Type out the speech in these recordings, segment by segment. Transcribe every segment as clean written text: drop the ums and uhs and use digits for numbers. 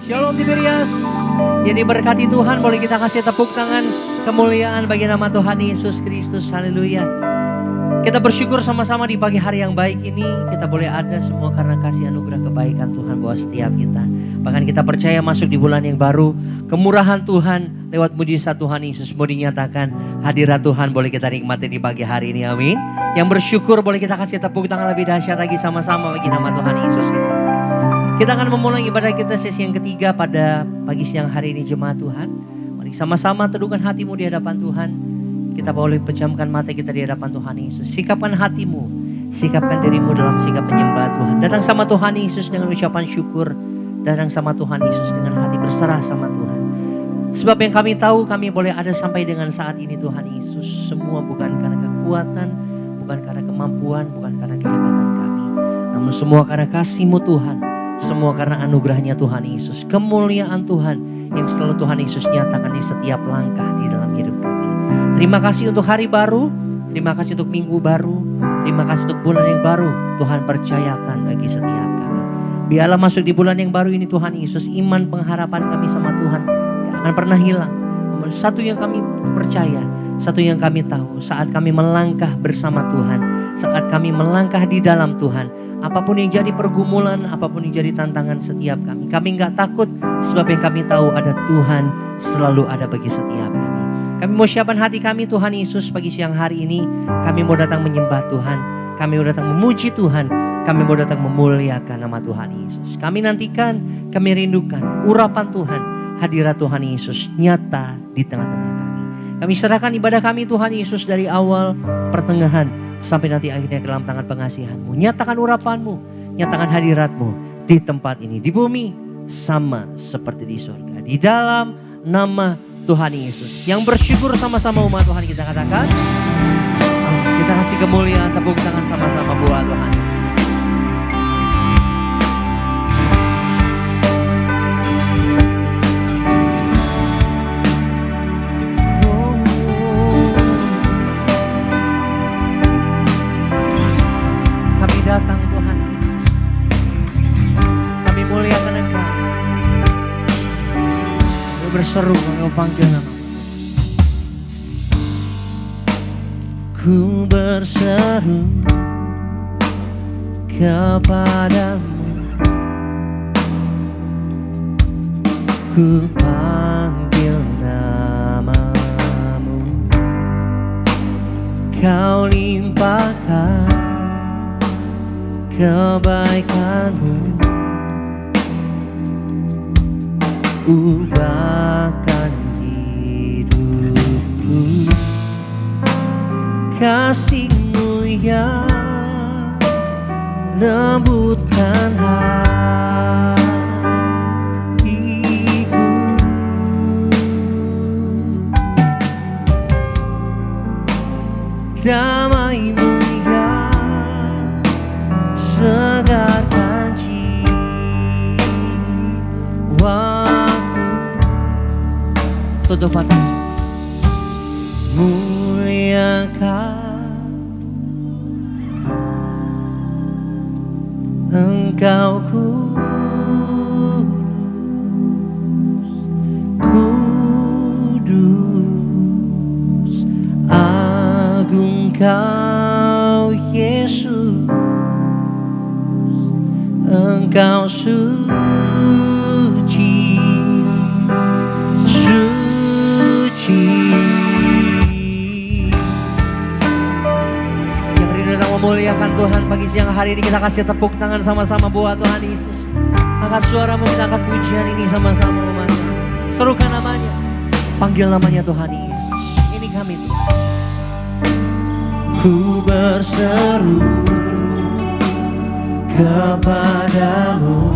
Shalom Tiberias. Yang diberkati Tuhan, boleh kita kasih tepuk tangan kemuliaan bagi nama Tuhan Yesus Kristus. Haleluya. Kita bersyukur sama-sama di pagi hari yang baik ini. Kita boleh ada semua karena kasih anugerah kebaikan Tuhan buat setiap kita. Bahkan kita percaya masuk di bulan yang baru. Kemurahan Tuhan lewat mujizat Tuhan Yesus mau dinyatakan. Hadirat Tuhan boleh kita nikmati di pagi hari ini, amin. Yang bersyukur boleh kita kasih tepuk tangan lebih dahsyat lagi sama-sama bagi nama Tuhan Yesus itu. Kita akan memulai ibadah kita sesi yang ketiga pada pagi siang hari ini jemaat Tuhan. Mari sama-sama teduhkan hatimu di hadapan Tuhan. Kita boleh pejamkan mata kita di hadapan Tuhan Yesus. Sikapkan hatimu, sikapkan dirimu dalam sikap penyembah Tuhan. Datang sama Tuhan Yesus dengan ucapan syukur. Datang sama Tuhan Yesus dengan hati berserah sama Tuhan. Sebab yang kami tahu kami boleh ada sampai dengan saat ini Tuhan Yesus. Semua bukan karena kekuatan, bukan karena kemampuan, bukan karena kehebatan kami. Namun semua karena kasih-Mu Tuhan. Semua karena anugerahnya Tuhan Yesus. Kemuliaan Tuhan yang selalu Tuhan Yesus nyatakan di setiap langkah di dalam hidup kami. Terima kasih untuk hari baru. Terima kasih untuk minggu baru. Terima kasih untuk bulan yang baru. Tuhan percayakan bagi setiap kami. Biarlah masuk di bulan yang baru ini Tuhan Yesus. Iman pengharapan kami sama Tuhan tidak akan pernah hilang. Namun satu yang kami percaya, satu yang kami tahu. Saat kami melangkah bersama Tuhan. Saat kami melangkah di dalam Tuhan. Apapun yang jadi pergumulan, apapun yang jadi tantangan setiap kami. Kami gak takut sebab yang kami tahu ada Tuhan selalu ada bagi setiap kami. Kami mau siapkan hati kami Tuhan Yesus pagi siang hari ini. Kami mau datang menyembah Tuhan. Kami mau datang memuji Tuhan. Kami mau datang memuliakan nama Tuhan Yesus. Kami nantikan, kami rindukan urapan Tuhan. Hadirat Tuhan Yesus nyata di tengah-tengah kami. Kami serahkan ibadah kami Tuhan Yesus dari awal, pertengahan, sampai nanti akhirnya ke dalam tangan pengasihan-Mu. Nyatakan urapan-Mu, nyatakan hadirat-Mu di tempat ini, di bumi, sama seperti di surga. Di dalam nama Tuhan Yesus. Yang bersyukur sama-sama umat Tuhan kita katakan. Kita kasih kemuliaan, tepuk tangan sama-sama buat Tuhan. Datang Tuhan Yesus. Kami muliakan Engkau. Kami berseru, Engkau panggil nama. Ku berseru kepadamu. Ku panggil namamu. Kau limpahkan kebaikan-Mu, ubahkan hidupku. Kasih-Mu yang lembutkan hatiku. Damai-Mu segarkan jiwaku. Tutup mata. Muliakan Engkau kudus, agung Kau Yesus. Engkau suci, suci. Yang rindu datang memuliakan Tuhan pagi siang hari ini, kita kasih tepuk tangan sama-sama buat Tuhan Yesus. Angkat suaramu, kita angkat pujian ini sama-sama umat. Serukan namanya, panggil namanya Tuhan Yesus. Ini kami Tuhan. Ku berseru kepadamu,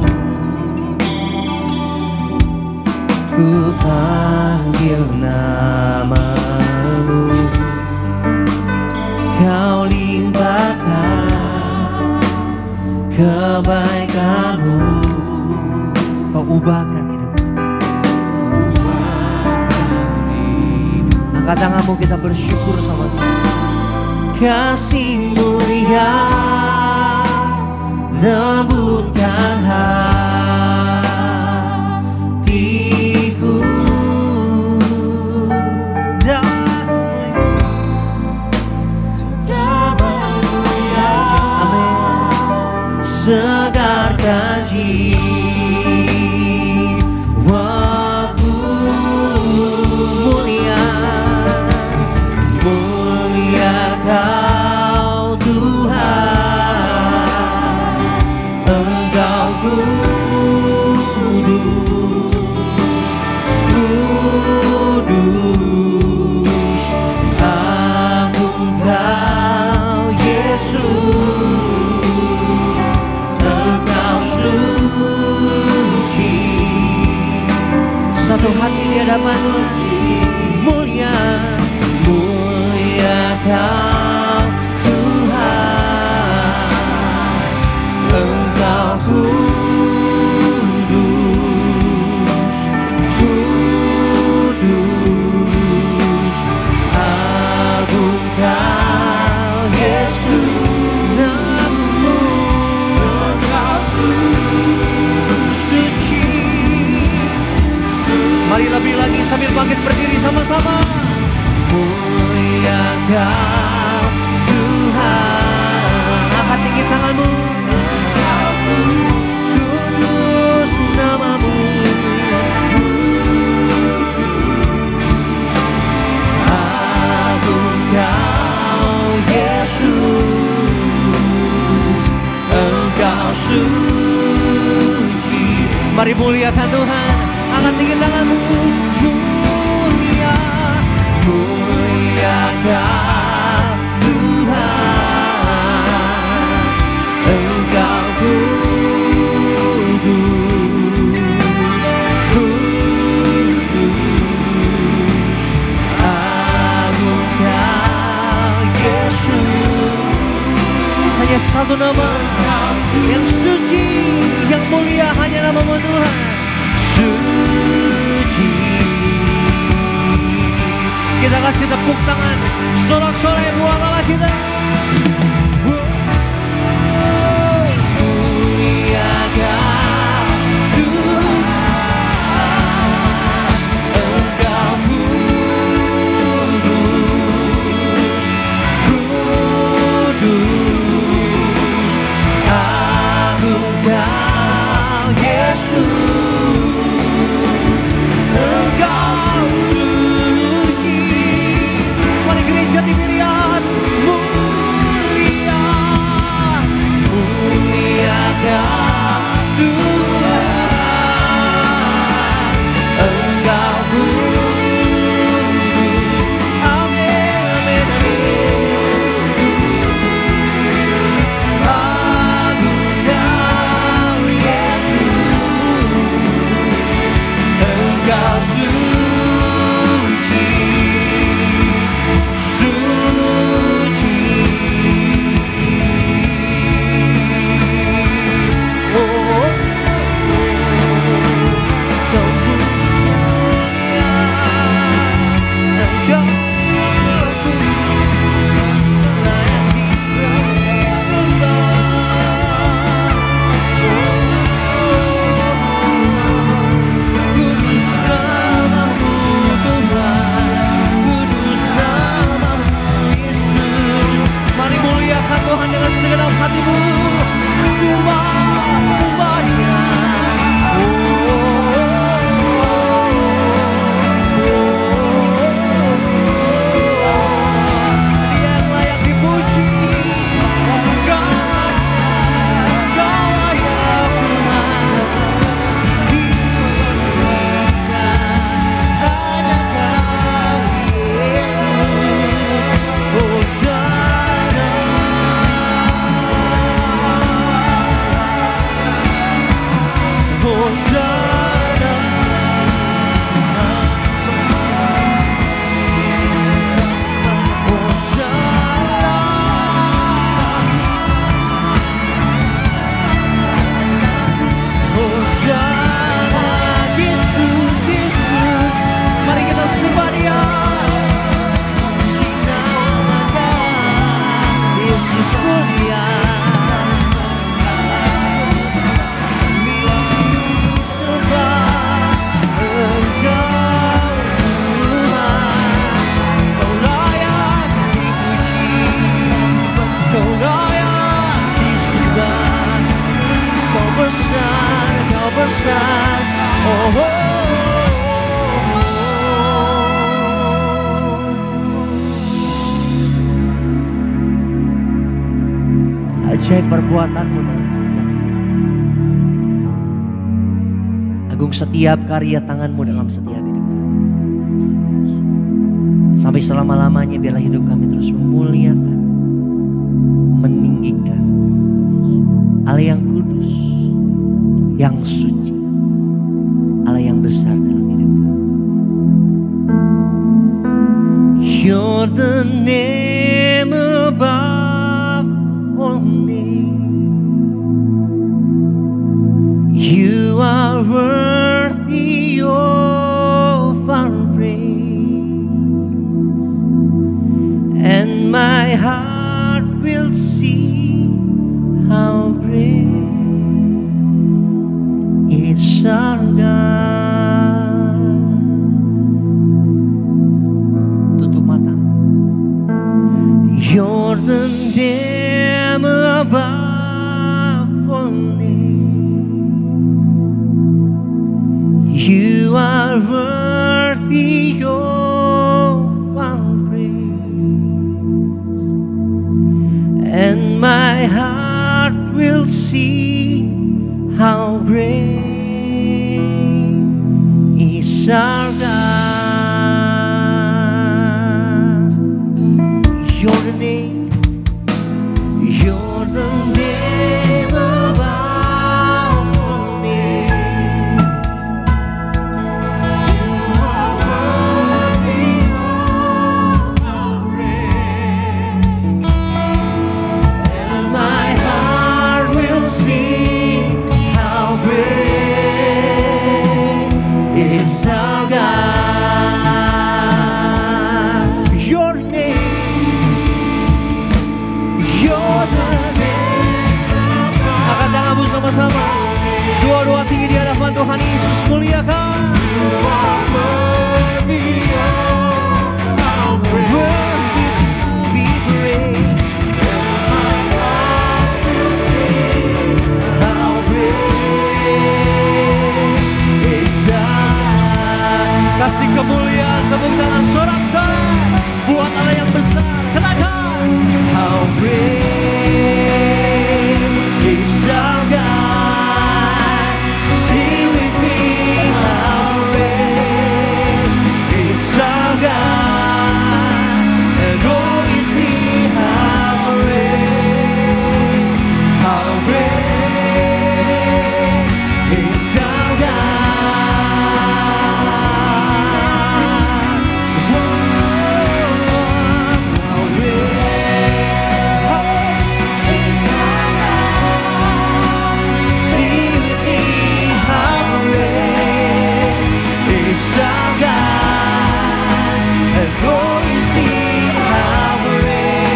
ku panggil namamu. Kau limpahkan kebaikan-Mu, Kau ubahkan hidupku. Angkat tanganmu, kita bersyukur sama-sama. Kasih-Mu yang lembutkan jatuh hati di hadapan-Mu. Mulia, mulia Kau Tuhan, Engkau kudus, kudus, agung Kau Yesus, namamu Engkau suci. Mari lebih lagi sambil bangkit berdiri sama-sama. Mulia Kau Tuhan, angkat tinggi tanganmu. Kudus namamu, agung Kau Yesus, Engkau suci. Mari muliakan Tuhan, angkat tinggi tanganmu. Mulia, mulia Kau Tuhan, Engkau kudus, kudus, agung Kau Yesus. Hanya satu nama yang suci, yang mulia, hanya nama-Mu Tuhan. Suci. Kita kasih tepuk tangan, sorak-sorai buat Allah kita. Mulia Kau Tuhan, Engkau kudus, kudus, agung Kau Yesus, Engkau suci. Mari gereja dipilias. Mulia, mulia Kau Tuhan, Engkau kudus. Amin, amin, amin. Agung Kau Yesus, Engkau suci, suci. Oh, Kau mulia, Engkau kudus, layak disembah. Kudus namamu Tuhan, kudus namamu Yesus. Mari muliakan Tuhan dengan segenap hatimu. Sembah, sembah Dia. Dia yang layak dipuji. Engkau layak Tuhan. Mari kita sembah Dia. Yesus mulia, sembah Engkau Tuhan. Kau layak dipuji, Kau layak disembah. Kau besar, Kau besar. Oh, oh. Ajaib perbuatan-Mu dalam setiap hidup. Agung setiap karya tangan-Mu dalam setiap hidup kami. Sampai selama-lamanya biarlah hidup kami terus memuliakan, meninggikan Allah yang kudus, yang suci, Allah yang besar dalam hidup kami. the name above all names. You are worthy of our praise, and my heart will sing how great is our God. Tutup mata. You're the name above all names. You are worthy of our praise, and my heart will sing how great is our God. You're the name, you're the name above all names. You are worthy of our praise, and my heart will sing how great is our God. Your name, you're the name. Angkat tanganmu sama-sama. Dua-dua tinggi di hadapan Tuhan Yesus, muliakan. You are worthy of our praise, worthy to be praised. And my heart will sing how great is our. Kasih kemuliaan, tepuk tangan sorak-sorai buat Allah yang besar. Katakan, how great is our God. Sing with me, how great is our God. And all we see, how great is our God. How great is our God. Sing with me, how great is our God. And all we see, how great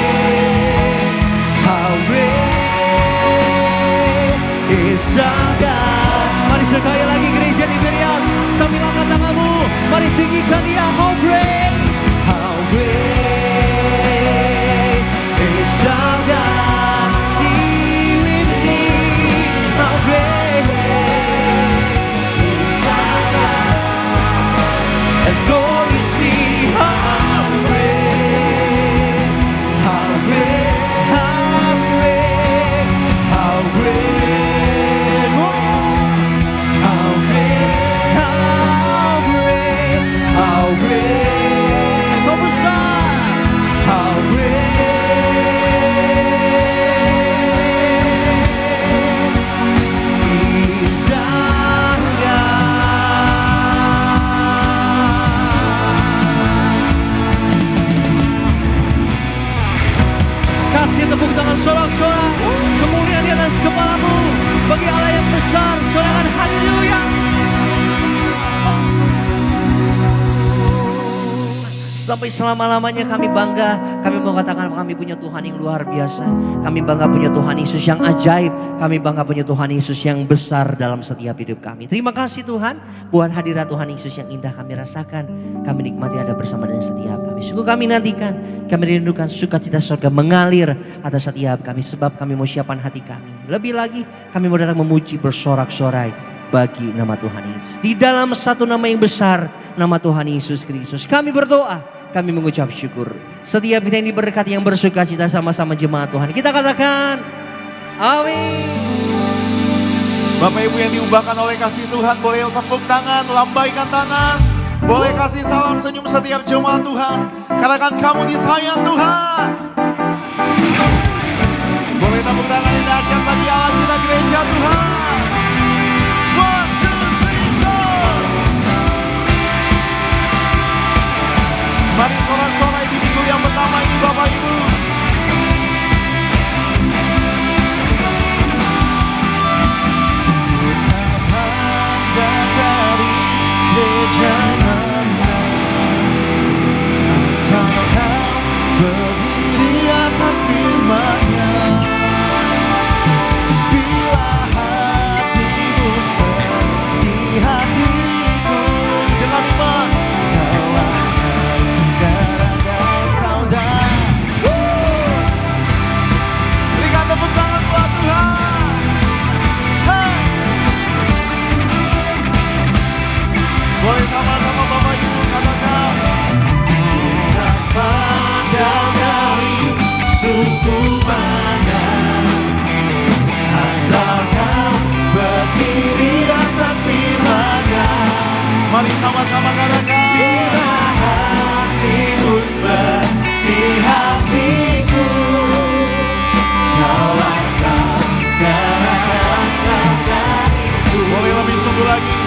is our God. Mari sekali lagi gereja di Berias, sambil angkat tanganmu, mari tinggikan Dia. How great is our God. Sing with me, how great is our God. And all we see, how great, how great, how great, how great, oh, how great, how great, how great, kau besar, how great is our God. Kasih tepuk tangan sorak-sorak, kemuliaan di atas kepalamu bagi Allah yang besar. Sorakan haleluya. Sampai selama-lamanya kami bangga. Kami mau katakan kami punya Tuhan yang luar biasa. Kami bangga punya Tuhan Yesus yang ajaib. Kami bangga punya Tuhan Yesus yang besar dalam setiap hidup kami. Terima kasih Tuhan buat hadirat Tuhan Yesus yang indah kami rasakan. Kami nikmati ada bersama dengan setiap kami. Sungguh kami nantikan, kami rindukan sukacita surga mengalir atas setiap kami. Sebab kami mau siapkan hati kami. Lebih lagi kami mau datang memuji bersorak-sorai bagi nama Tuhan Yesus. Di dalam satu nama yang besar, nama Tuhan Yesus Kristus. Kami berdoa. Kami mengucap syukur. Setiap kita yang diberkati, yang bersuka cita sama-sama jemaat Tuhan. Kita katakan, amin. Bapak Ibu yang diubahkan oleh kasih Tuhan, boleh tepuk tangan, lambaikan tangan. Boleh kasih salam senyum setiap jemaat Tuhan. Katakan kamu disayang Tuhan. Boleh tepuk tangan yang dahsyat bagi Allah kita gereja Tuhan. One, two, three, go. Mari sorak-sorai di minggu yang Mari sama-sama katakan. Bila hatimu seperti hatiku, kaulah saudara-saudariku. Boleh lebih sungguh lagi.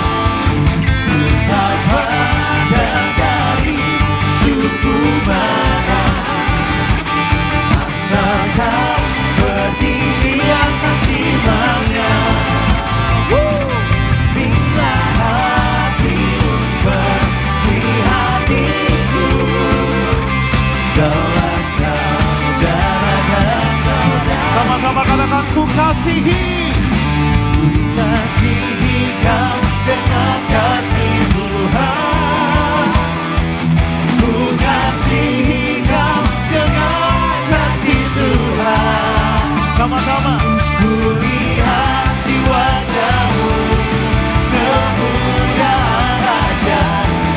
Tak pada dari suku mana, asal kau berdiri atas imannya. Bila hatimu seperti hatiku, kaulah saudara dan saudara. Sama-sama katakan, ku kasihi. Kasihi kau dengan kasih Tuhan. Ku kasihi kau dengan kasih Tuhan. Sama-sama. Ku lihat di wajahmu kemuliaan Raja.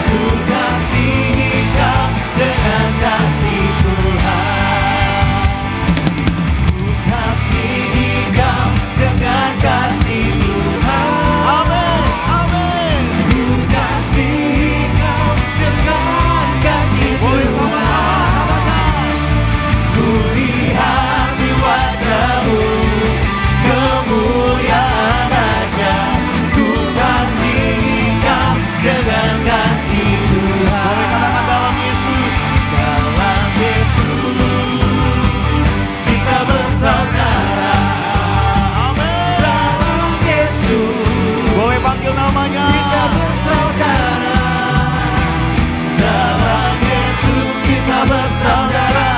Ku kasihi kau dengan kasih Tuhan. Ku kasihi kau dengan kasih Tuhan. Amin, amin. Ku kasihi kau dengan kasih Boleh Tuhan. sama-sama katakan. Ku lihat di wajahmu kemuliaan Raja. Ku kasihi kau dengan kasih Boleh Tuhan. katakan dalam Yesus. Dalam Yesus kita bersaudara. Amin. Dalam Yesus Boleh panggil namanya. kita bersaudara. Dalam Yesus kita bersaudara.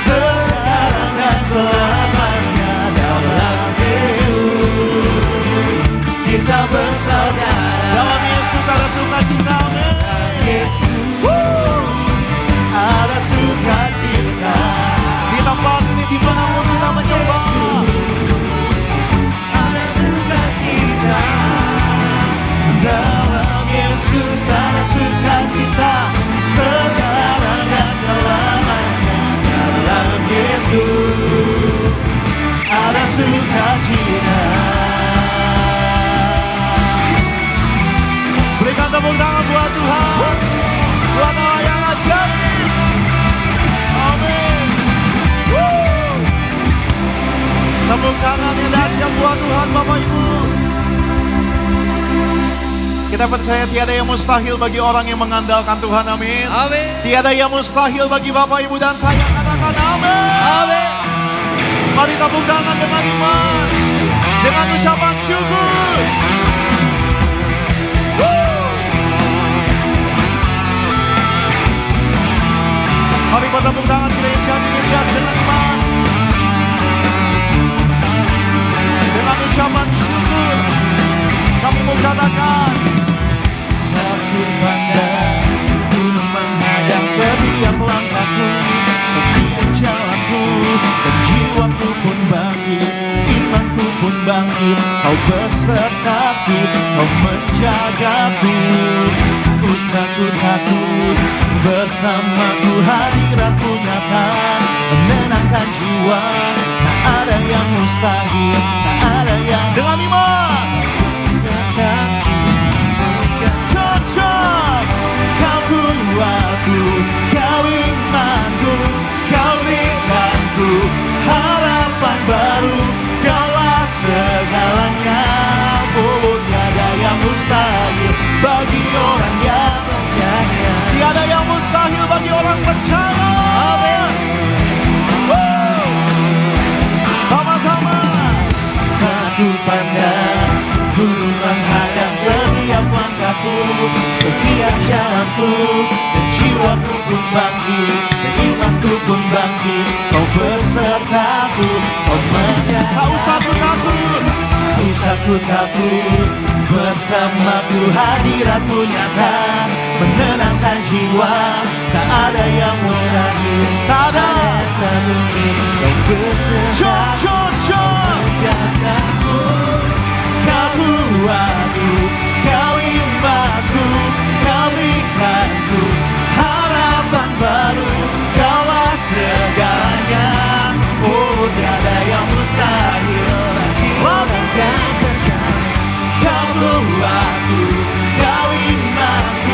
Sekarang dan selamanya. Dalam Yesus kita bersaudara. Dalam Yesus ada sukacita. Amin. Yesus ada sukacita. Di tempat ini di mana pun kita mencoba. Ada sukacita. Dalam Yesus ada sukacita. Sekarang dan selamanya. Dalam Yesus ada sukacita. Berikan tepuk tangan buat Tuhan. Buat Allah yang ajaib. Amin. Tepuk tangan yang dahsyat buat Tuhan Bapak Ibu. Kita percaya tiada yang mustahil bagi orang yang mengandalkan Tuhan. Amin. Amin. Tiada yang mustahil bagi Bapak Ibu dan saya. Katakan amin. Amin. Mari tepuk tangan dengan iman. Dengan ucapan syukur. Mari bertepuk tangan gereja dihias dengan iman. Dengan ucapan syukur kami mau katakan, Satu pandang gunung menghadang setiap langkahku, setiap jalanku, dan jiwaku pun bangkit, imanku pun bangkit. Kau besertaku, kau menjagaku. Takut bersamaku, hadiratmu nyata menenangkan jiwa. Tak ada yang mustahil, tak ada yang dengan iman. cocok. Kau kuatku, kau imanku, kau ringanku, harapan baru, kaulah segalanya. Oh, tiada yang mustahil bagi orang yang percaya. Tiada yang mustahil bagi orang percaya. Amin. Sama-sama. Satu pandang gunung menghadap setiap langkahku, setiap jalanku, dan jiwaku pun bangkit, dan imanku pun bangkit. Kau besertaku, kau menjagaku. Tak usah takut. Tak usah ku takut, bersamaku hadiratmu nyata menenangkan jiwa. Tak ada yang mustahil, Tak ada. yang tak mungkin. Kau besertaku, menjagaku. Kau kuatku, kau imanku, kau ringanku, harapan baru, kaulah segalanya. Oh, tiada yang mustahil bagi orang yang percaya. Kau kuatku, kau imanku,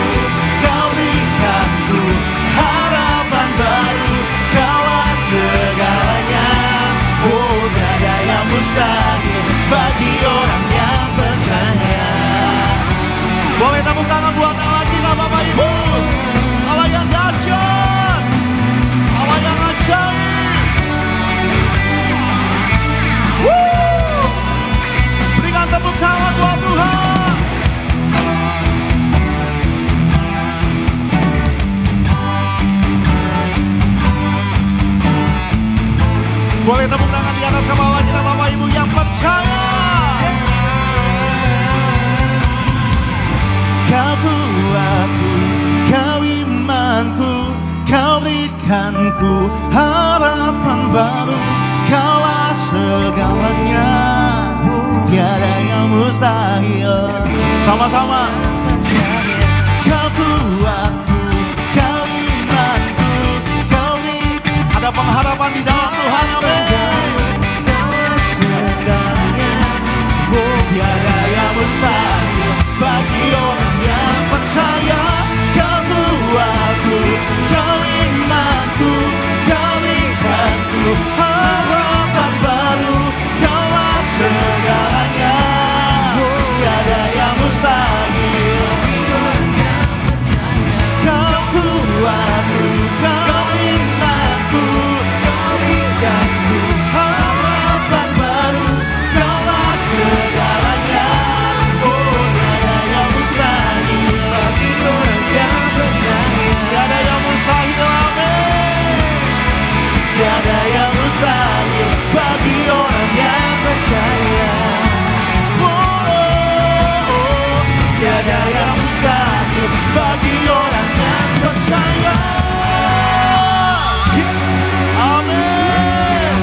berikanku harapan baru. Kaulah segalanya, tiada yang mustahil. Sama-sama. Kau kuatku, kau imanku, kau ada pengharapan di dalam Tuhan, amin. Tiada yang mustahil bagi orang yang percaya. Kau kuatku, kau imanku, kau imanku, harapan baru. Kaulah segalanya, tiada yang mustahil. Kau kuatku, kau imanku, kau imanku, harapan baru. Kaulah segalanya, oh tiada yang mustahil bagi orang yang percaya. Tiada yang mustahil, amin. Tiada yang mustahil bagi orang yang percaya. Oh, tiada yang mustahil bagi orang yang percaya. Amin.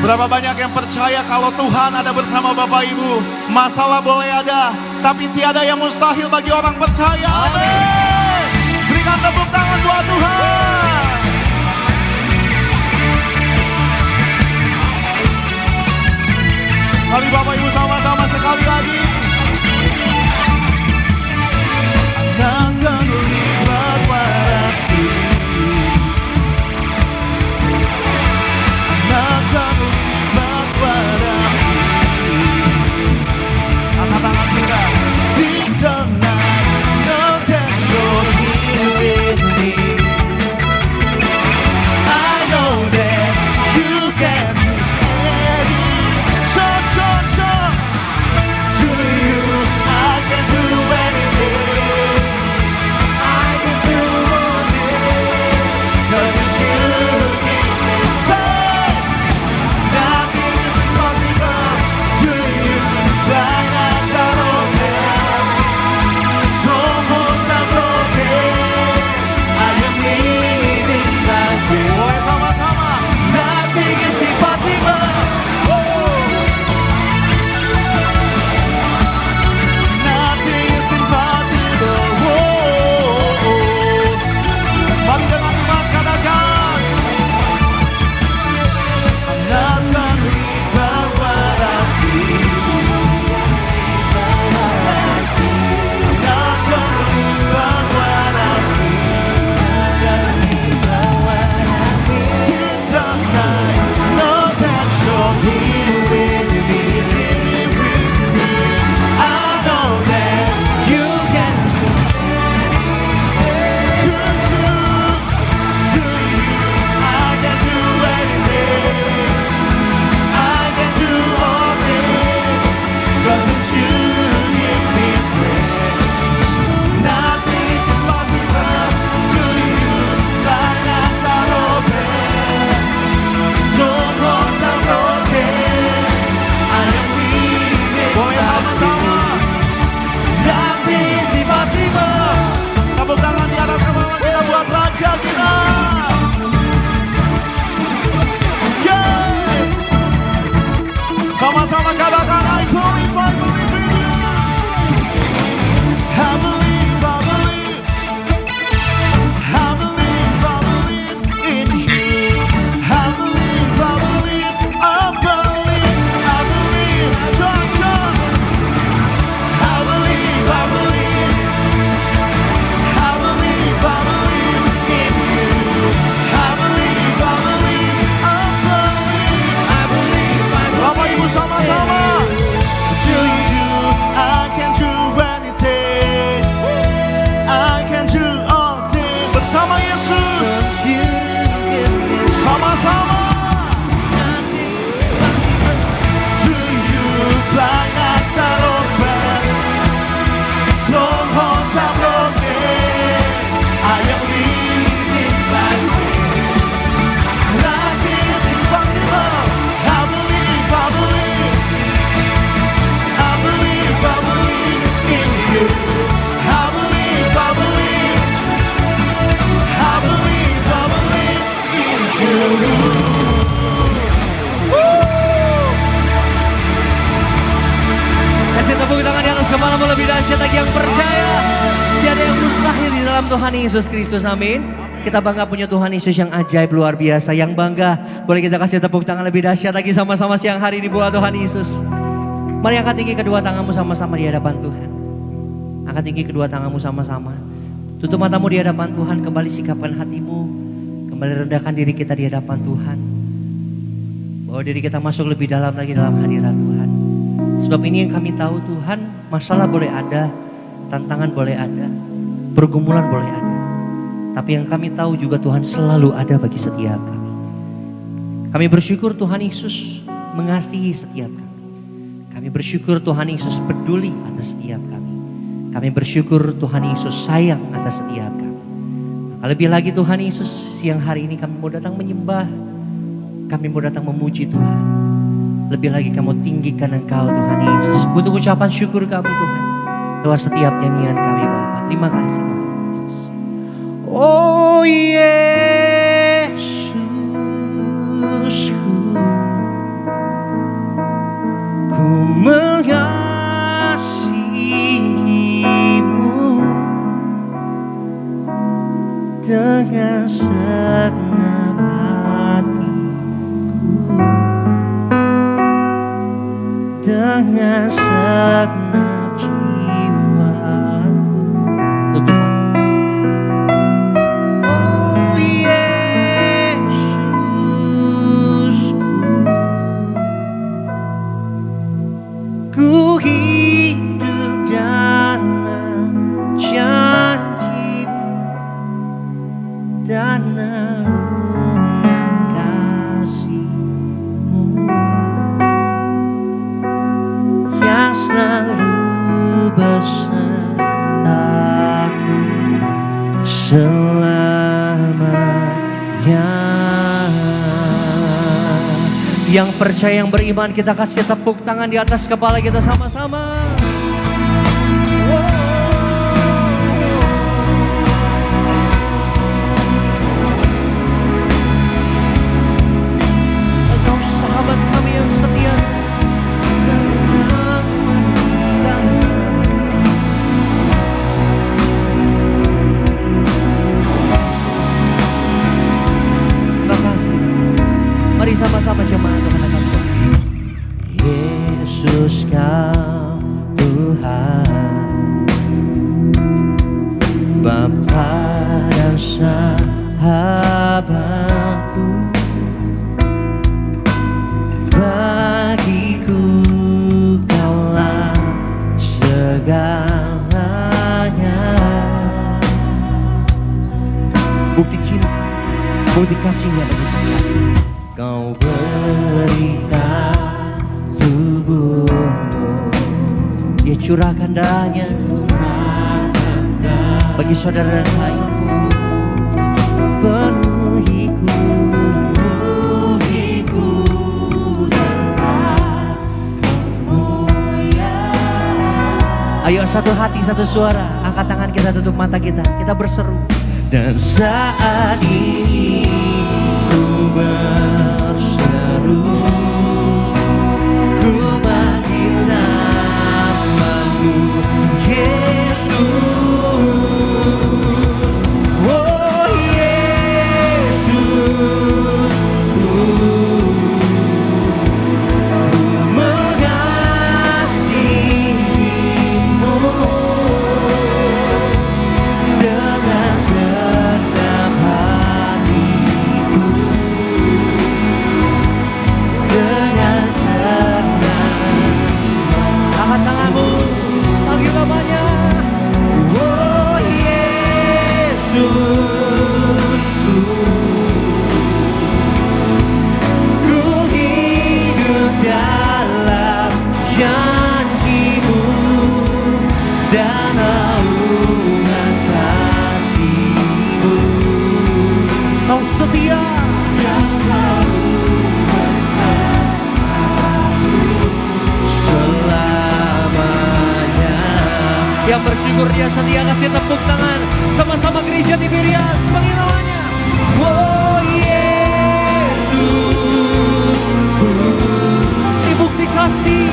Berapa banyak yang percaya kalau Tuhan ada bersama Bapak Ibu? Masalah boleh ada, tapi tiada yang mustahil bagi orang percaya. Amin. Berikan tepuk tangan buat Tuhan. Mari Bapak Ibu sama-sama sekali lagi. Anak terlibat warasi, anak terlibat warasi. Angkat tangan kita. Di tonight, no that you're here with me. I know that you can do anything. To namun lebih dahsyat lagi yang percaya. Tiada yang mustahil di dalam Tuhan Yesus Kristus. Amin. Kita bangga punya Tuhan Yesus yang ajaib, luar biasa, yang bangga. Boleh kita kasih tepuk tangan lebih dahsyat lagi sama-sama siang hari ini buat Tuhan Yesus. Mari angkat tinggi kedua tanganmu sama-sama di hadapan Tuhan. Angkat tinggi kedua tanganmu sama-sama. Tutup matamu di hadapan Tuhan. Kembali sikapkan hatimu. Kembali rendahkan diri kita di hadapan Tuhan. Bawa diri kita masuk lebih dalam lagi dalam hadirat Tuhan. Sebab ini yang kami tahu Tuhan, masalah boleh ada, tantangan boleh ada, pergumulan boleh ada. Tapi yang kami tahu juga Tuhan selalu ada bagi setiap kami. Kami bersyukur Tuhan Yesus mengasihi setiap kami. Kami bersyukur Tuhan Yesus peduli atas setiap kami. Kami bersyukur Tuhan Yesus sayang atas setiap kami. Maka lebih lagi Tuhan Yesus, siang hari ini kami mau datang menyembah. Kami mau datang memuji Tuhan. Lebih lagi kami tinggikan Engkau Tuhan Yesus. Butuh ucapan syukur kami Tuhan. Lewat setiap nyanyian kami Bapa. Terima kasih Tuhan Yesus. Oh Yesusku, ku mengasihimu dengan segenap hatiku, dengan segenap jiwaku. Tutup mata. Oh Yesusku, ku hidup dalam janji-Mu dan naungan kasih-Mu yang selalu besertaku selamanya. Yang percaya, yang beriman, kita kasih tepuk tangan di atas kepala kita sama-sama. Engkau sahabat kami yang setia. Terima kasih. Mari sama-sama jemaat Tuhan akan Tuhan. Yesus Kau Tuhan, Bapa dan sahabatku, bagiku Kaulah segalanya. Bukti cinta, bukti kasihnya bagi saya. Kau berikan tubuhmu, Dia curahkan darahnya bagi saudara dan saya. Penuhiku dengan kemuliaan. Ayo satu hati, satu suara. Angkat tangan kita, tutup mata kita. Kita berseru. Dan saat ini ku berseru, ku panggil namamu Yesus. Oh Yesus, ku mengasihimu dengan segenap hatiku, dengan segenap jiwa. Angkat tanganmu, panggil namanya. Oh Yesusku, ku hidup dalam janji-Mu dan naungan kasih-Mu. Kau setia yang selalu bersamaku selamanya. Yang bersyukur Dia setia, kasih tepuk tangan sama-sama gereja Tiberias, panggil namanya. Oh Yesusku, ini bukti kasih.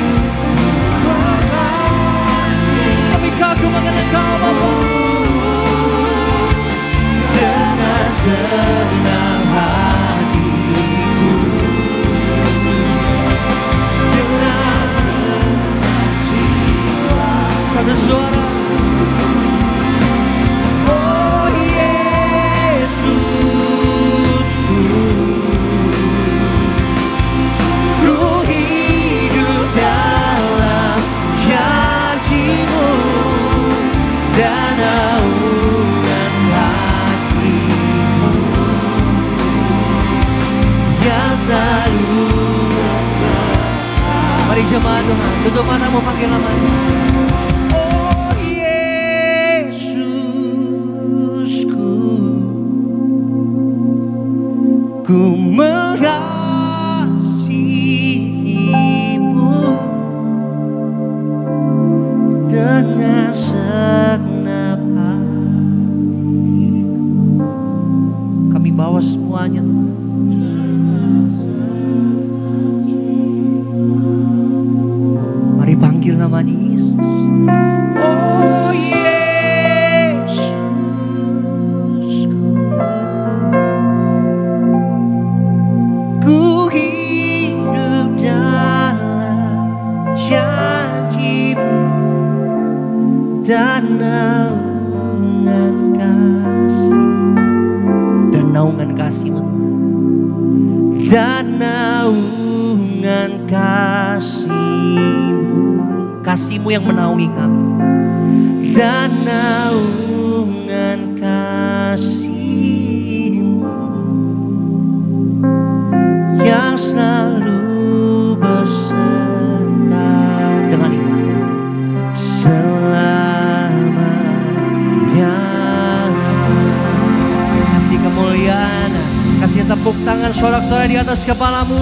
tutup matamu, panggil namanya. Oh Yesusku, ku mengasihimu dengan segenap hatiku. Kami bawa semuanya, Tuhan. Mari panggil nama Yesus. Oh Yesusku, ku hidup dalam janji-Mu dan naungan kasih, dan naungan kasih-Mu, dan naungan kasih-Mu, kasih-Mu yang menaungi kami, dan naungan kasih-Mu yang selalu beserta dengan iman selamanya. Kasih kemuliaan, kasih tepuk tangan sorak-sorai di atas kepalamu.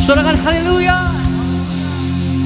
Sorakan haleluya.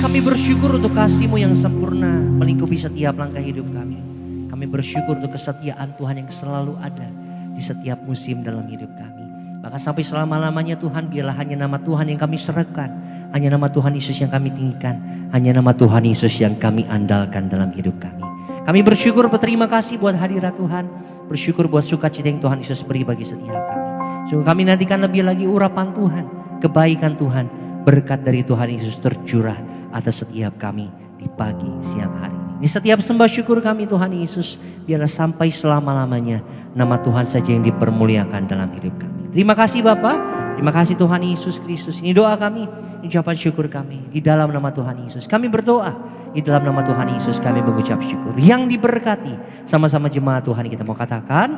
Kami bersyukur untuk kasih-Mu yang sempurna melingkupi setiap langkah hidup kami. Kami bersyukur untuk kesetiaan Tuhan yang selalu ada di setiap musim dalam hidup kami. Maka sampai selama-lamanya Tuhan, biarlah hanya nama Tuhan yang kami serukan, hanya nama Tuhan Yesus yang kami tinggikan, hanya nama Tuhan Yesus yang kami andalkan dalam hidup kami. Kami bersyukur, berterima kasih buat hadirat Tuhan, bersyukur buat sukacita yang Tuhan Yesus beri bagi setiap kami. Sungguh kami nantikan lebih lagi urapan Tuhan, kebaikan Tuhan, berkat dari Tuhan Yesus tercurah atas setiap kami di pagi siang hari ini. Di setiap sembah syukur kami Tuhan Yesus, biarlah sampai selama-lamanya nama Tuhan saja yang dipermuliakan dalam hidup kami. Terima kasih Bapa, terima kasih Tuhan Yesus Kristus. Ini doa kami, ucapan syukur kami di dalam nama Tuhan Yesus. Kami berdoa di dalam nama Tuhan Yesus, kami mengucap syukur. Yang diberkati sama-sama jemaat Tuhan, kita mau katakan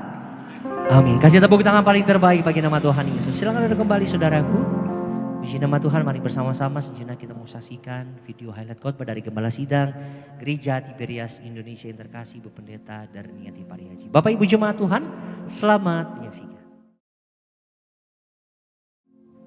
amin. Kasih tepuk tangan paling terbaik bagi nama Tuhan Yesus. Silakan duduk kembali saudaraku. Puji nama Tuhan, mari bersama-sama sejenak kita mau saksikan video highlight khotbah dari Gembala Sidang Gereja Tiberias Indonesia yang terkasih Bu Pendeta Darniati Pariaji. Bapak Ibu jemaat Tuhan, selamat menyaksikan.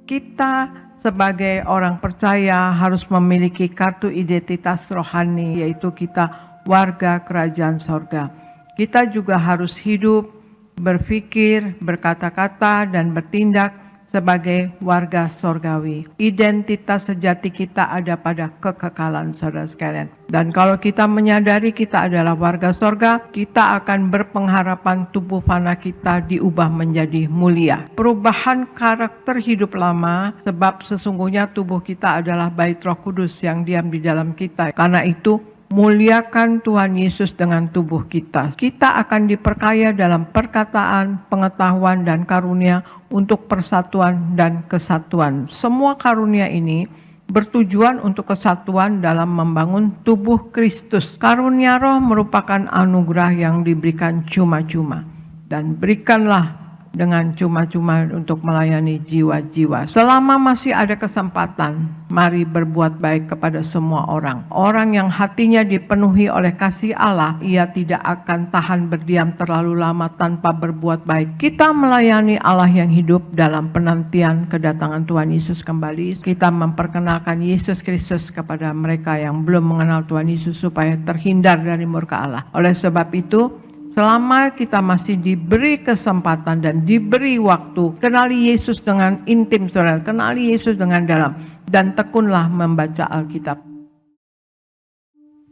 Kita sebagai orang percaya harus memiliki kartu identitas rohani, yaitu kita warga kerajaan sorga. Kita juga harus hidup, berpikir, berkata-kata, dan bertindak sebagai warga sorgawi. Identitas sejati kita ada pada kekekalan, saudara sekalian. Dan kalau kita menyadari kita adalah warga sorga, kita akan berpengharapan tubuh fana kita diubah menjadi mulia. Perubahan karakter hidup lama, sebab sesungguhnya tubuh kita adalah bait Roh Kudus yang diam di dalam kita. Karena itu, muliakan Tuhan Yesus dengan tubuh kita. Kita akan diperkaya dalam perkataan, pengetahuan, dan karunia untuk persatuan dan kesatuan. Semua karunia ini bertujuan untuk kesatuan dalam membangun tubuh Kristus. Karunia roh merupakan anugerah yang diberikan cuma-cuma. Dan berikanlah dengan cuma-cuma untuk melayani jiwa-jiwa. Selama masih ada kesempatan, mari berbuat baik kepada semua orang. Orang yang hatinya dipenuhi oleh kasih Allah, ia tidak akan tahan berdiam terlalu lama tanpa berbuat baik. Kita melayani Allah yang hidup dalam penantian kedatangan Tuhan Yesus kembali. Kita memperkenalkan Yesus Kristus kepada mereka yang belum mengenal Tuhan Yesus supaya terhindar dari murka Allah. Oleh sebab itu, selama kita masih diberi kesempatan dan diberi waktu, kenali Yesus dengan intim, saudara. Kenali Yesus dengan dalam. Dan tekunlah membaca Alkitab.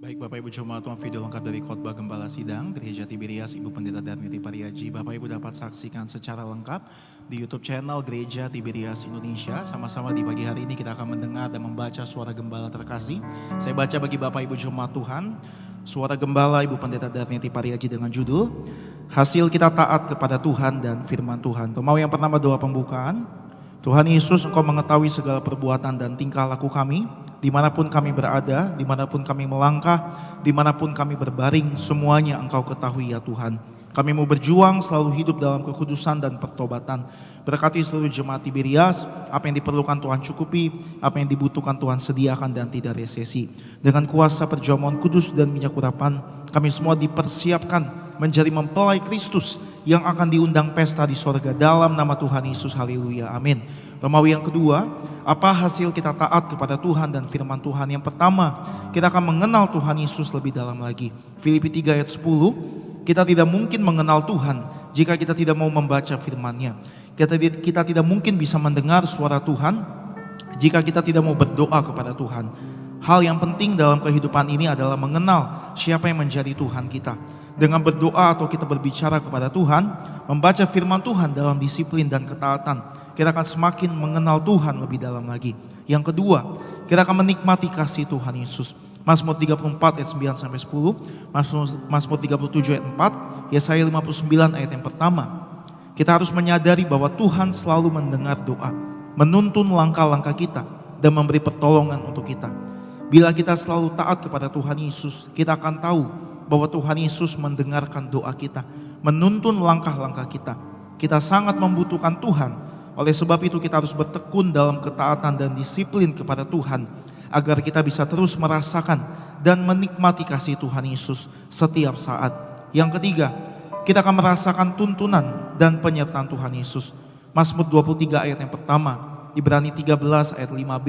Baik Bapak Ibu jemaat Tuhan, video lengkap dari khotbah Gembala Sidang Gereja Tiberias Ibu Pendeta Darniati Pariaji. Bapak Ibu dapat saksikan secara lengkap di YouTube channel Gereja Tiberias Indonesia. Sama-sama di pagi hari ini kita akan mendengar dan membaca suara gembala terkasih. Saya baca bagi Bapak Ibu jemaat Tuhan, suara gembala Ibu Pendeta Darniati Pariaji dengan judul Hasil Kita Taat Kepada Tuhan dan Firman Tuhan. Mau yang pertama doa pembukaan. Tuhan Yesus, Engkau mengetahui segala perbuatan dan tingkah laku kami, dimanapun kami berada, dimanapun kami melangkah, dimanapun kami berbaring, semuanya Engkau ketahui ya Tuhan. Kami mau berjuang selalu hidup dalam kekudusan dan pertobatan. Berkati seluruh jemaat Tiberias, apa yang diperlukan Tuhan cukupi, apa yang dibutuhkan Tuhan sediakan dan tidak resesi. Dengan kuasa perjamuan kudus dan minyak urapan, kami semua dipersiapkan menjadi mempelai Kristus yang akan diundang pesta di sorga dalam nama Tuhan Yesus. Haleluya, amin. Romawi yang kedua, apa hasil kita taat kepada Tuhan dan firman Tuhan? Yang pertama, kita akan mengenal Tuhan Yesus lebih dalam lagi. Filipi 3 ayat 10, kita tidak mungkin mengenal Tuhan jika kita tidak mau membaca firman-Nya. Kita tidak mungkin bisa mendengar suara Tuhan jika kita tidak mau berdoa kepada Tuhan. Hal yang penting dalam kehidupan ini adalah mengenal siapa yang menjadi Tuhan kita. Dengan berdoa atau kita berbicara kepada Tuhan, membaca firman Tuhan dalam disiplin dan ketaatan, kita akan semakin mengenal Tuhan lebih dalam lagi. Yang kedua, kita akan menikmati kasih Tuhan Yesus. Mazmur 34 ayat 9 sampai 10, Mazmur 37 ayat 4, Yesaya 59 ayat yang pertama. Kita harus menyadari bahwa Tuhan selalu mendengar doa, menuntun langkah-langkah kita, dan memberi pertolongan untuk kita. Bila kita selalu taat kepada Tuhan Yesus, kita akan tahu bahwa Tuhan Yesus mendengarkan doa kita, menuntun langkah-langkah kita. Kita sangat membutuhkan Tuhan. Oleh sebab itu kita harus bertekun dalam ketaatan dan disiplin kepada Tuhan, agar kita bisa terus merasakan dan menikmati kasih Tuhan Yesus setiap saat. Yang ketiga, kita akan merasakan tuntunan dan penyertaan Tuhan Yesus. Mazmur 23 ayat yang pertama, Ibrani 13 ayat 5b.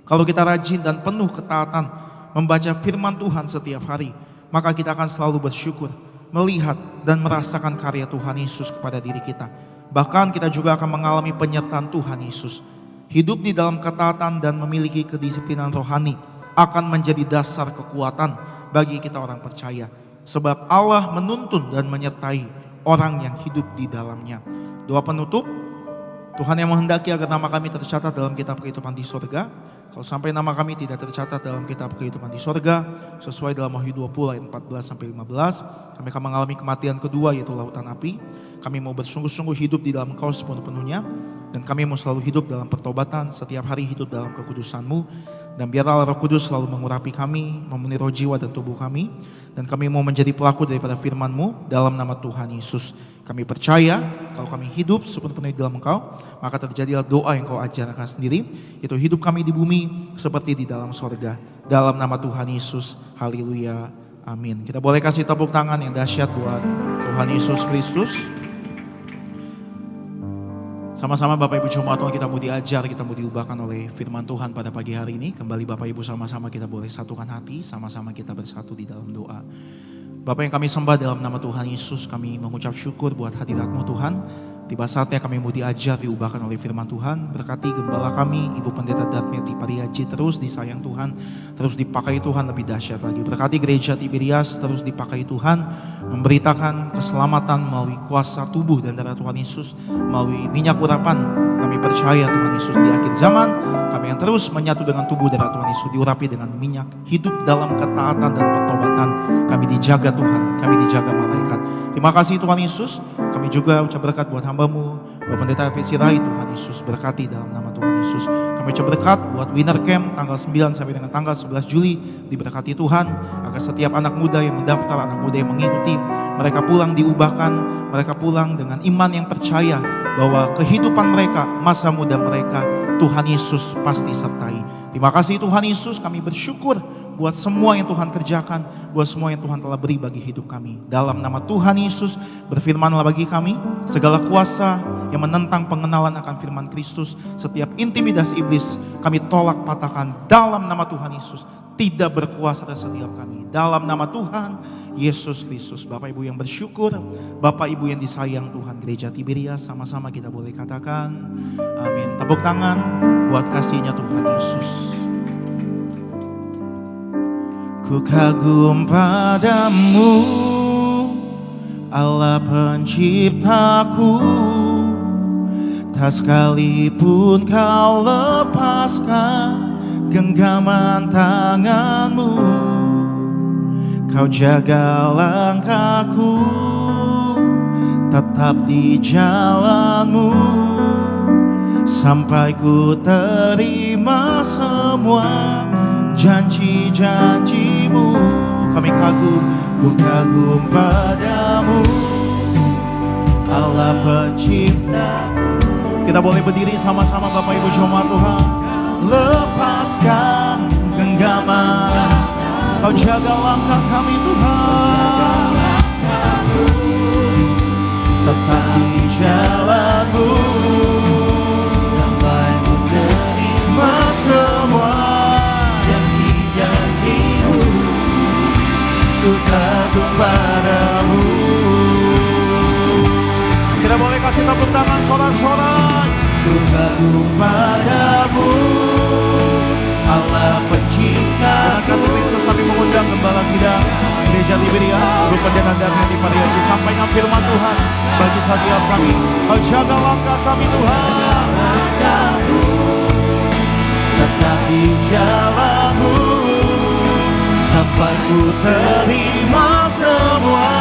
Kalau kita rajin dan penuh ketaatan membaca firman Tuhan setiap hari, maka kita akan selalu bersyukur, melihat dan merasakan karya Tuhan Yesus kepada diri kita. Bahkan kita juga akan mengalami penyertaan Tuhan Yesus. Hidup di dalam ketaatan dan memiliki kedisiplinan rohani akan menjadi dasar kekuatan bagi kita orang percaya. Sebab Allah menuntun dan menyertai orang yang hidup di dalamnya. Doa penutup, Tuhan yang menghendaki agar nama kami tercatat dalam kitab kehidupan di sorga. Kalau sampai nama kami tidak tercatat dalam kitab kehidupan di sorga, sesuai dalam Wahyu 20 ayat 14 sampai 15, kami akan mengalami kematian kedua, yaitu lautan api. Kami mau bersungguh-sungguh hidup di dalam Engkau sepenuh-penuhnya, dan kami mau selalu hidup dalam pertobatan, setiap hari hidup dalam kekudusan-Mu. Dan biarlah Roh Kudus selalu mengurapi kami, memenuhi roh, jiwa, dan tubuh kami. Dan kami mau menjadi pelaku daripada firman-Mu dalam nama Tuhan Yesus. Kami percaya kalau kami hidup sepenuh-penuhnya dalam Engkau, maka terjadilah doa yang Kau ajarkan sendiri, yaitu hidup kami di bumi seperti di dalam sorga. Dalam nama Tuhan Yesus, haleluya, amin. Kita boleh kasih tepuk tangan yang dahsyat buat Tuhan Yesus Kristus. Sama-sama Bapak Ibu jemaat Tuhan, kita mau diajar, kita mau diubahkan oleh firman Tuhan pada pagi hari ini. Kembali Bapak Ibu sama-sama kita boleh satukan hati, sama-sama kita bersatu di dalam doa. Bapak yang kami sembah dalam nama Tuhan Yesus, kami mengucap syukur buat hadirat-Mu Tuhan. Tiba saatnya kami mau diajar, diubahkan oleh firman Tuhan. Berkati gembala kami, Ibu Pendeta Darmiati Pariaji, terus disayang Tuhan, terus dipakai Tuhan lebih dahsyat lagi. Berkati gereja Tiberias, terus dipakai Tuhan, memberitakan keselamatan melalui kuasa tubuh dan darah Tuhan Yesus, melalui minyak urapan. Kami percaya Tuhan Yesus di akhir zaman, kami yang terus menyatu dengan tubuh darah Tuhan Yesus, diurapi dengan minyak, hidup dalam ketaatan dan pertobatan. Kami dijaga Tuhan, kami dijaga malaikat. Terima kasih Tuhan Yesus. Kami juga ucap berkat buat hamba-Mu, Bapak Pendeta Fitzi Rai. Tuhan Yesus berkati dalam nama Tuhan Yesus. Kami ucap berkat buat Winner Camp tanggal 9 sampai dengan tanggal 11 Juli. Diberkati Tuhan, agar setiap anak muda yang mendaftar, anak muda yang mengikuti, mereka pulang diubahkan, mereka pulang dengan iman yang percaya bahwa kehidupan mereka, masa muda mereka, Tuhan Yesus pasti sertai. Terima kasih Tuhan Yesus, kami bersyukur buat semua yang Tuhan kerjakan, buat semua yang Tuhan telah beri bagi hidup kami. Dalam nama Tuhan Yesus, berfirmanlah bagi kami, segala kuasa yang menentang pengenalan akan firman Kristus, setiap intimidasi iblis, kami tolak patahkan dalam nama Tuhan Yesus. Tidak berkuasa atas setiap kami. Dalam nama Tuhan Yesus Kristus. Bapak Ibu yang bersyukur, Bapak Ibu yang disayang Tuhan, gereja Tiberias, sama-sama kita boleh katakan amin. Tepuk tangan buat kasihnya Tuhan Yesus. Ku kagum padamu, Allah penciptaku. Tak sekalipun Kau lepaskan genggaman tanganmu. Kau jaga langkahku, tetap di jalanmu, sampai ku terima semua janji-janjimu. Kami kagum, ku kagum padamu, Allah penciptaku. Kita boleh berdiri sama-sama Bapak Ibu jemaat Tuhan. Lepaskan genggaman, Kau jaga langkah kami Tuhan. Tetap di jalan-Mu sampai ku terima semua janji-janji-Mu. ku kagum padamu. Kita boleh kasih tepuk tangan sorak-sorak. Ku kagum padamu, Allah pencipta. Kasih Kristus kami mengundang gembala sidang Gereja Liberia, Guru Pendeta Daniel di Pariasi, sampaikan firman Tuhan bagi setiap kami. Kau jaga langkah kami Tuhan. Langkahku tetap di jalan-Mu sampai ku terima semua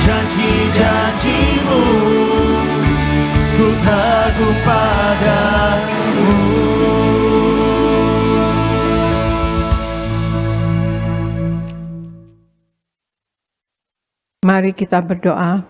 janji-janji-Mu. Ku kagum padamu. Mari kita berdoa.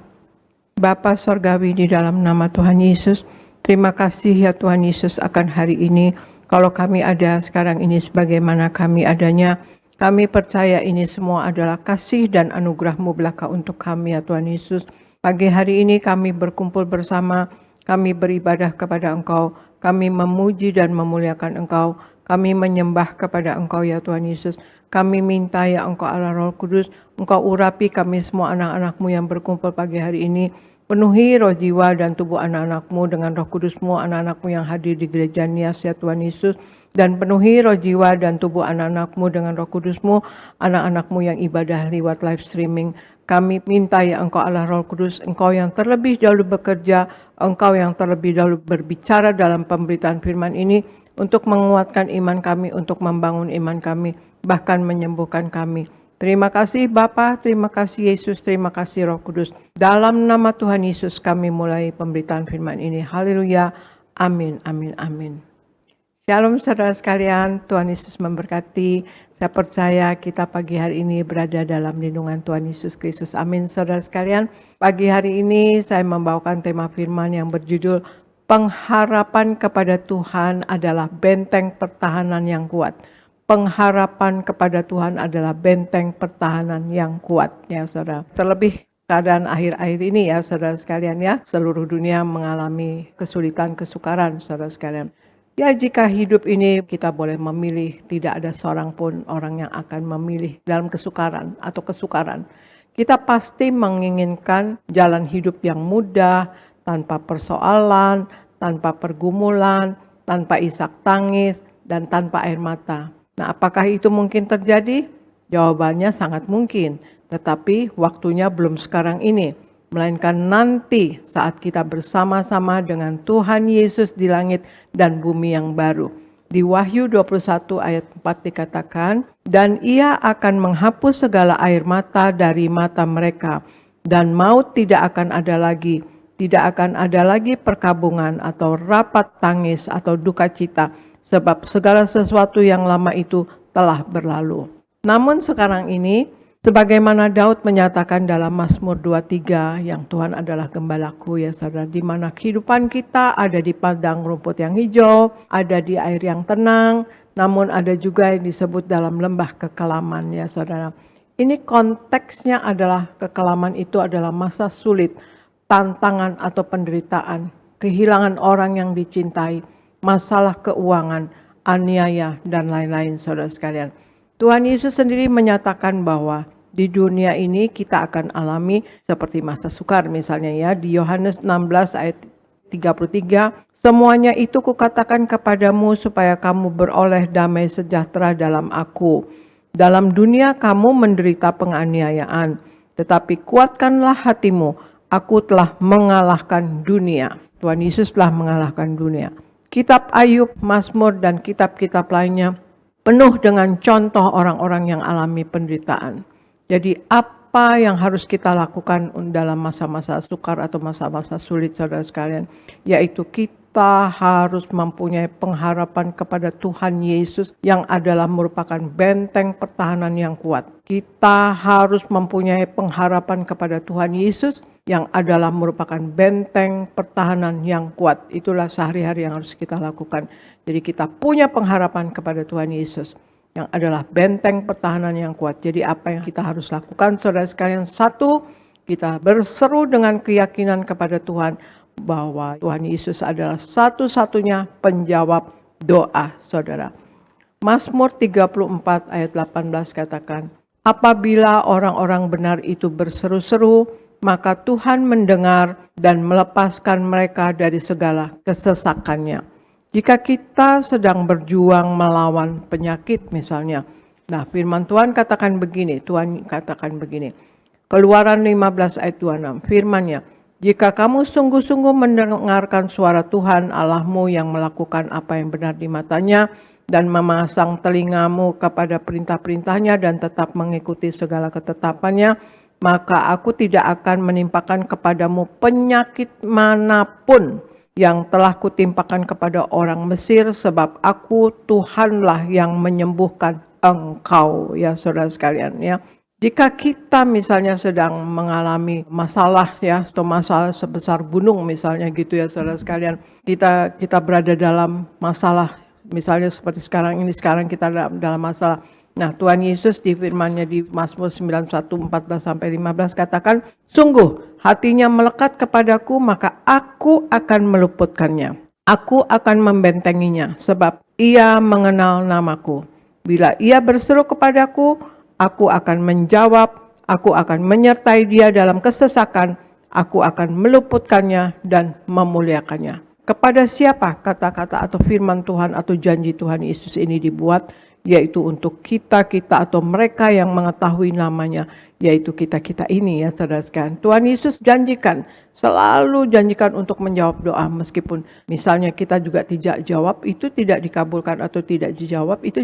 Bapa Sorgawi, di dalam nama Tuhan Yesus, terima kasih ya Tuhan Yesus akan hari ini. Kalau kami ada sekarang ini sebagaimana kami adanya, kami percaya ini semua adalah kasih dan anugerah-Mu belaka untuk kami ya Tuhan Yesus. Pagi hari ini kami berkumpul bersama, kami beribadah kepada Engkau, kami memuji dan memuliakan Engkau, kami menyembah kepada Engkau ya Tuhan Yesus. Kami minta ya Engkau Allah Roh Kudus, Engkau urapi kami semua anak-anak-Mu yang berkumpul pagi hari ini. Penuhi roh jiwa dan tubuh anak-anak-Mu dengan Roh Kudus-Mu, anak-anak-Mu yang hadir di gereja Nias ya Tuhan Yesus. Dan penuhi roh jiwa dan tubuh anak-anak-Mu dengan Roh Kudus-Mu, anak-anak-Mu yang ibadah lewat live streaming. Kami minta ya Engkau Allah Roh Kudus, Engkau yang terlebih dahulu bekerja, Engkau yang terlebih dahulu berbicara dalam pemberitaan firman ini, untuk menguatkan iman kami, untuk membangun iman kami, bahkan menyembuhkan kami. Terima kasih Bapa, terima kasih Yesus, terima kasih Roh Kudus. Dalam nama Tuhan Yesus kami mulai pemberitaan firman ini. Haleluya. Amin, amin, amin. Shalom saudara sekalian, Tuhan Yesus memberkati. Saya percaya kita pagi hari ini berada dalam lindungan Tuhan Yesus Kristus. Amin saudara sekalian. Pagi hari ini saya membawakan tema firman yang berjudul pengharapan kepada Tuhan adalah benteng pertahanan yang kuat. Pengharapan kepada Tuhan adalah benteng pertahanan yang kuat ya saudara. Terlebih keadaan akhir-akhir ini ya saudara sekalian ya. Seluruh dunia mengalami kesulitan, kesukaran saudara sekalian. Ya jika hidup ini kita boleh memilih, tidak ada seorang pun orang yang akan memilih dalam kesukaran atau kesukaran. Kita pasti menginginkan jalan hidup yang mudah, tanpa persoalan, tanpa pergumulan, tanpa isak tangis, dan tanpa air mata. Nah, apakah itu mungkin terjadi? Jawabannya sangat mungkin, tetapi waktunya belum sekarang ini, melainkan nanti saat kita bersama-sama dengan Tuhan Yesus di langit dan bumi yang baru. Di Wahyu 21 ayat 4 dikatakan, dan Ia akan menghapus segala air mata dari mata mereka, dan maut tidak akan ada lagi. Tidak akan ada lagi perkabungan atau rapat tangis atau duka cita, sebab segala sesuatu yang lama itu telah berlalu. Namun sekarang ini, sebagaimana Daud menyatakan dalam Mazmur 23, yang Tuhan adalah gembalaku ya saudara, di mana kehidupan kita ada di padang rumput yang hijau, ada di air yang tenang, namun ada juga yang disebut dalam lembah kekelaman ya saudara. Ini konteksnya adalah kekelaman itu adalah masa sulit, tantangan atau penderitaan, kehilangan orang yang dicintai, masalah keuangan, aniaya, dan lain-lain saudara sekalian. Tuhan Yesus sendiri menyatakan bahwa di dunia ini kita akan alami seperti masa sukar misalnya ya. Di Yohanes 16 ayat 33, semuanya itu kukatakan kepadamu supaya kamu beroleh damai sejahtera dalam aku. Dalam dunia kamu menderita penganiayaan, tetapi kuatkanlah hatimu, aku telah mengalahkan dunia. Tuhan Yesus telah mengalahkan dunia. Kitab Ayub, Mazmur, dan kitab-kitab lainnya penuh dengan contoh orang-orang yang alami penderitaan. Jadi apa yang harus kita lakukan dalam masa-masa sukar atau masa-masa sulit saudara sekalian? Yaitu kita harus mempunyai pengharapan kepada Tuhan Yesus yang adalah merupakan benteng pertahanan yang kuat. Kita harus mempunyai pengharapan kepada Tuhan Yesus yang adalah merupakan benteng pertahanan yang kuat. Itulah sehari-hari yang harus kita lakukan. Jadi kita punya pengharapan kepada Tuhan Yesus yang adalah benteng pertahanan yang kuat. Jadi apa yang kita harus lakukan, saudara sekalian? Satu, kita berseru dengan keyakinan kepada Tuhan bahwa Tuhan Yesus adalah satu-satunya penjawab doa, saudara. Mazmur 34 ayat 18 katakan, apabila orang-orang benar itu berseru-seru, maka Tuhan mendengar dan melepaskan mereka dari segala kesesakannya. Jika kita sedang berjuang melawan penyakit misalnya, nah firman Tuhan katakan begini, Keluaran 15 ayat 26, firman-Nya, jika kamu sungguh-sungguh mendengarkan suara Tuhan Allahmu yang melakukan apa yang benar di matanya, dan memasang telingamu kepada perintah-perintahnya dan tetap mengikuti segala ketetapannya, maka aku tidak akan menimpakan kepadamu penyakit manapun yang telah kutimpakan kepada orang Mesir, sebab aku Tuhanlah yang menyembuhkan engkau, ya saudara sekalian ya. Jika kita misalnya sedang mengalami masalah ya, atau masalah sebesar gunung misalnya gitu ya saudara sekalian, kita berada dalam masalah, misalnya seperti sekarang kita dalam masalah. Nah, Tuhan Yesus di firman-Nya di Mazmur 91, 14-15 katakan, sungguh hatinya melekat kepadaku, maka aku akan meluputkannya. Aku akan membentenginya, sebab ia mengenal namaku. Bila ia berseru kepadaku, aku akan menjawab, aku akan menyertai dia dalam kesesakan, aku akan meluputkannya dan memuliakannya. Kepada siapa kata-kata atau firman Tuhan atau janji Tuhan Yesus ini dibuat? Yaitu untuk kita-kita atau mereka yang mengetahui namanya, yaitu kita-kita ini ya saudara sekalian. Tuhan Yesus selalu janjikan untuk menjawab doa, meskipun misalnya kita juga tidak jawab, itu tidak dikabulkan atau tidak dijawab, itu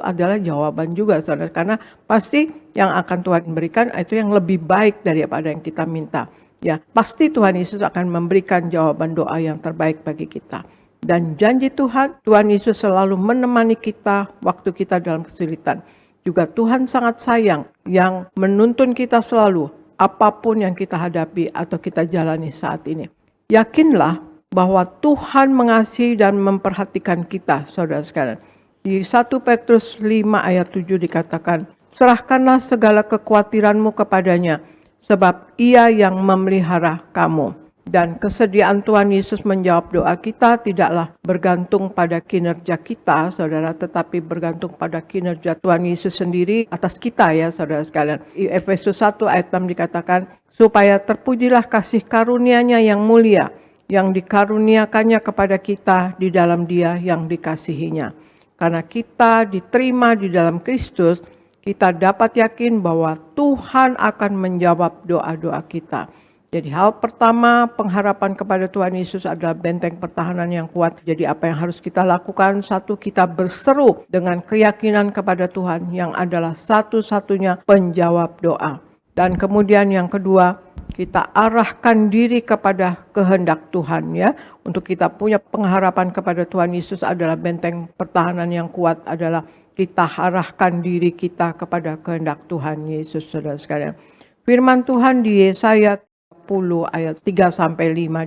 adalah jawaban juga saudara, karena pasti yang akan Tuhan berikan itu yang lebih baik daripada yang kita minta. Ya, pasti Tuhan Yesus akan memberikan jawaban doa yang terbaik bagi kita. Dan janji Tuhan Yesus selalu menemani kita waktu kita dalam kesulitan. Juga Tuhan sangat sayang yang menuntun kita selalu apapun yang kita hadapi atau kita jalani saat ini. Yakinlah bahwa Tuhan mengasihi dan memperhatikan kita, saudara sekalian. Di 1 Petrus 5 ayat 7 dikatakan, serahkanlah segala kekhawatiranmu kepadanya, sebab ia yang memelihara kamu. Dan kesediaan Tuhan Yesus menjawab doa kita tidaklah bergantung pada kinerja kita, saudara, tetapi bergantung pada kinerja Tuhan Yesus sendiri atas kita ya, saudara sekalian. Di Efesus 1 ayat 6 dikatakan, supaya terpujilah kasih karunia-Nya yang mulia, yang dikaruniakannya kepada kita di dalam Dia yang dikasihinya. Karena kita diterima di dalam Kristus, kita dapat yakin bahwa Tuhan akan menjawab doa-doa kita. Jadi hal pertama, pengharapan kepada Tuhan Yesus adalah benteng pertahanan yang kuat. Jadi apa yang harus kita lakukan? Satu, kita berseru dengan keyakinan kepada Tuhan yang adalah satu-satunya penjawab doa. Dan kemudian yang kedua, kita arahkan diri kepada kehendak Tuhan ya. Untuk kita punya pengharapan kepada Tuhan Yesus adalah benteng pertahanan yang kuat, adalah kita arahkan diri kita kepada kehendak Tuhan Yesus, saudara sekalian. Firman Tuhan di Yesaya 10 ayat 3-5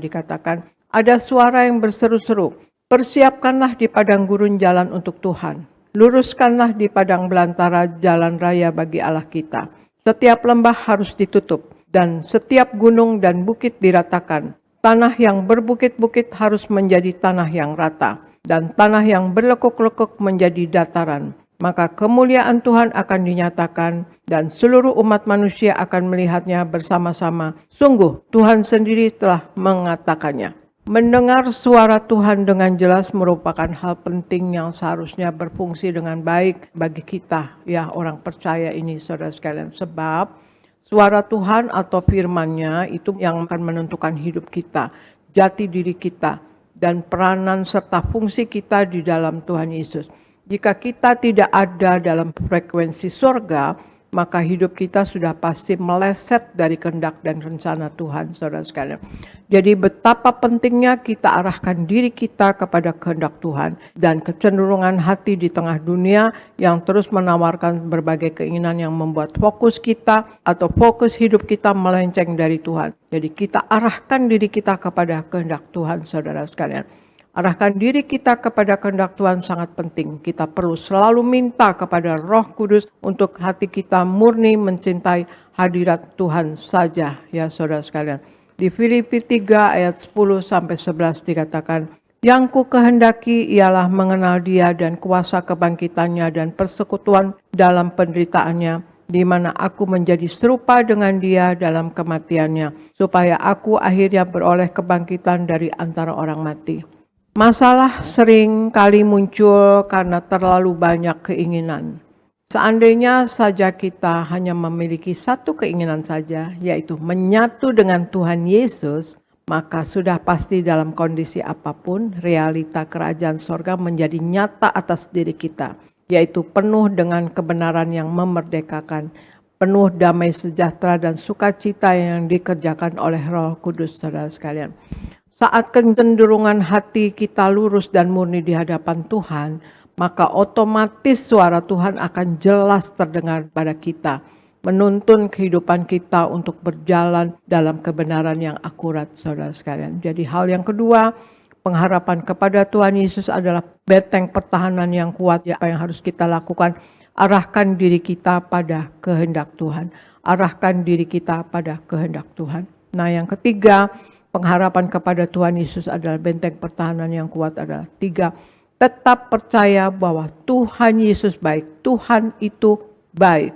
dikatakan, ada suara yang berseru-seru, persiapkanlah di padang gurun jalan untuk Tuhan, luruskanlah di padang belantara jalan raya bagi Allah kita. Setiap lembah harus ditutup, dan setiap gunung dan bukit diratakan. Tanah yang berbukit-bukit harus menjadi tanah yang rata, dan tanah yang berlekuk-lekuk menjadi dataran. Maka kemuliaan Tuhan akan dinyatakan dan seluruh umat manusia akan melihatnya bersama-sama. Sungguh Tuhan sendiri telah mengatakannya. Mendengar suara Tuhan dengan jelas merupakan hal penting yang seharusnya berfungsi dengan baik bagi kita, ya orang percaya ini saudara sekalian. Sebab suara Tuhan atau firman-Nya itu yang akan menentukan hidup kita, jati diri kita, dan peranan serta fungsi kita di dalam Tuhan Yesus. Jika kita tidak ada dalam frekuensi surga, maka hidup kita sudah pasti meleset dari kehendak dan rencana Tuhan, saudara sekalian. Jadi betapa pentingnya kita arahkan diri kita kepada kehendak Tuhan, dan kecenderungan hati di tengah dunia yang terus menawarkan berbagai keinginan yang membuat fokus kita atau fokus hidup kita melenceng dari Tuhan. Jadi kita arahkan diri kita kepada kehendak Tuhan, saudara sekalian. Arahkan diri kita kepada kehendak Tuhan sangat penting. Kita perlu selalu minta kepada Roh Kudus untuk hati kita murni mencintai hadirat Tuhan saja, ya saudara sekalian. Di Filipi 3 ayat 10 sampai 11 dikatakan, "Yang ku kehendaki ialah mengenal Dia dan kuasa kebangkitannya dan persekutuan dalam penderitaannya, di mana aku menjadi serupa dengan Dia dalam kematiannya, supaya aku akhirnya beroleh kebangkitan dari antara orang mati." Masalah sering kali muncul karena terlalu banyak keinginan. Seandainya saja kita hanya memiliki satu keinginan saja, yaitu menyatu dengan Tuhan Yesus, maka sudah pasti dalam kondisi apapun, realita kerajaan sorga menjadi nyata atas diri kita, yaitu penuh dengan kebenaran yang memerdekakan, penuh damai sejahtera dan sukacita yang dikerjakan oleh Roh Kudus, saudara sekalian. Saat kecenderungan hati kita lurus dan murni di hadapan Tuhan, maka otomatis suara Tuhan akan jelas terdengar pada kita, menuntun kehidupan kita untuk berjalan dalam kebenaran yang akurat, saudara sekalian. Jadi hal yang kedua, pengharapan kepada Tuhan Yesus adalah benteng pertahanan yang kuat. Apa yang harus kita lakukan? Arahkan diri kita pada kehendak Tuhan. Arahkan diri kita pada kehendak Tuhan. Nah, yang ketiga, pengharapan kepada Tuhan Yesus adalah benteng pertahanan yang kuat adalah 3. Tetap percaya bahwa Tuhan Yesus baik. Tuhan itu baik.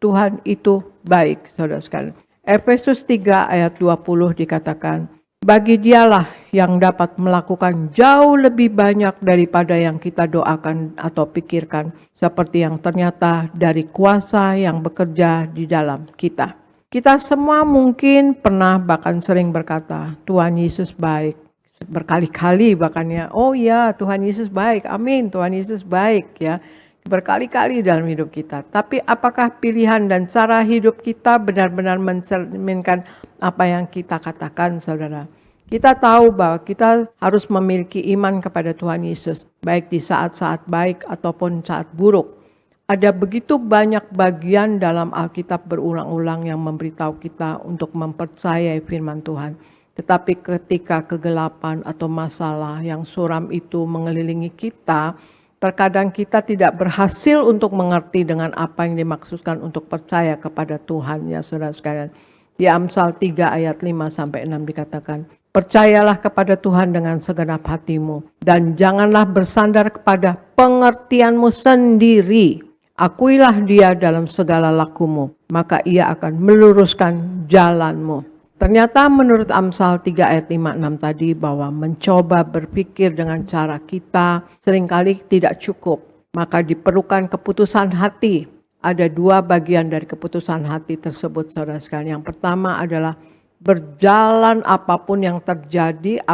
Tuhan itu baik, saudara sekalian. Efesus 3 ayat 20 dikatakan, "Bagi Dialah yang dapat melakukan jauh lebih banyak daripada yang kita doakan atau pikirkan, seperti yang ternyata dari kuasa yang bekerja di dalam kita." Kita semua mungkin pernah bahkan sering berkata, Tuhan Yesus baik. Berkali-kali bahkan ya, oh ya Tuhan Yesus baik, amin, Tuhan Yesus baik ya. Berkali-kali dalam hidup kita. Tapi apakah pilihan dan cara hidup kita benar-benar mencerminkan apa yang kita katakan, saudara? Kita tahu bahwa kita harus memiliki iman kepada Tuhan Yesus, baik di saat-saat baik ataupun saat buruk. Ada begitu banyak bagian dalam Alkitab berulang-ulang yang memberitahu kita untuk mempercayai firman Tuhan. Tetapi ketika kegelapan atau masalah yang suram itu mengelilingi kita, terkadang kita tidak berhasil untuk mengerti dengan apa yang dimaksudkan untuk percaya kepada Tuhan, ya saudara sekalian. Di Amsal 3 ayat 5 sampai 6 dikatakan, "Percayalah kepada Tuhan dengan segenap hatimu dan janganlah bersandar kepada pengertianmu sendiri. Akuilah Dia dalam segala lakumu, maka Ia akan meluruskan jalanmu." Ternyata menurut Amsal 3 ayat 5-6 tadi bahwa mencoba berpikir dengan cara kita seringkali tidak cukup. Maka diperlukan keputusan hati. Ada 2 bagian dari keputusan hati tersebut, saudara sekalian. Yang pertama adalah berjalan apapun yang terjadi,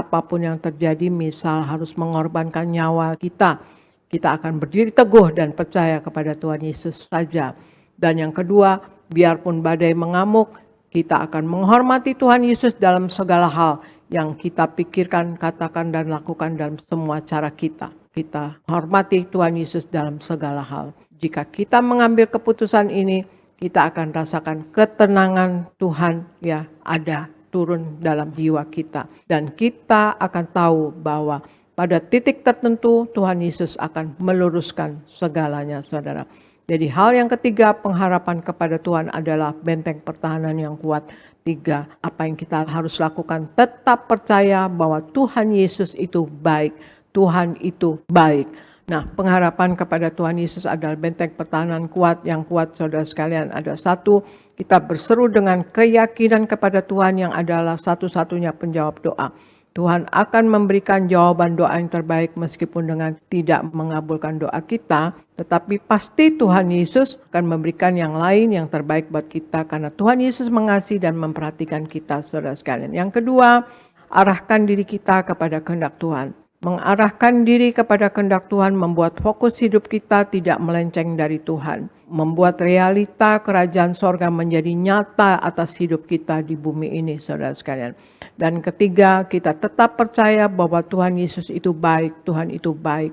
misal harus mengorbankan nyawa kita. Kita akan berdiri teguh dan percaya kepada Tuhan Yesus saja. Dan yang kedua, biarpun badai mengamuk, kita akan menghormati Tuhan Yesus dalam segala hal yang kita pikirkan, katakan, dan lakukan dalam semua cara kita. Kita hormati Tuhan Yesus dalam segala hal. Jika kita mengambil keputusan ini, kita akan rasakan ketenangan Tuhan ya ada turun dalam jiwa kita. Dan kita akan tahu bahwa pada titik tertentu Tuhan Yesus akan meluruskan segalanya, saudara. Jadi hal yang ketiga, pengharapan kepada Tuhan adalah benteng pertahanan yang kuat. 3, apa yang kita harus lakukan? Tetap percaya bahwa Tuhan Yesus itu baik. Tuhan itu baik. Nah, pengharapan kepada Tuhan Yesus adalah benteng pertahanan kuat. Yang kuat, saudara sekalian, ada 1, kita berseru dengan keyakinan kepada Tuhan yang adalah satu-satunya penjawab doa. Tuhan akan memberikan jawaban doa yang terbaik meskipun dengan tidak mengabulkan doa kita. Tetapi pasti Tuhan Yesus akan memberikan yang lain yang terbaik buat kita. Karena Tuhan Yesus mengasihi dan memperhatikan kita, saudara sekalian. Yang kedua, arahkan diri kita kepada kehendak Tuhan. Mengarahkan diri kepada kehendak Tuhan membuat fokus hidup kita tidak melenceng dari Tuhan. Membuat realita kerajaan sorga menjadi nyata atas hidup kita di bumi ini, saudara sekalian. Dan ketiga, kita tetap percaya bahwa Tuhan Yesus itu baik, Tuhan itu baik.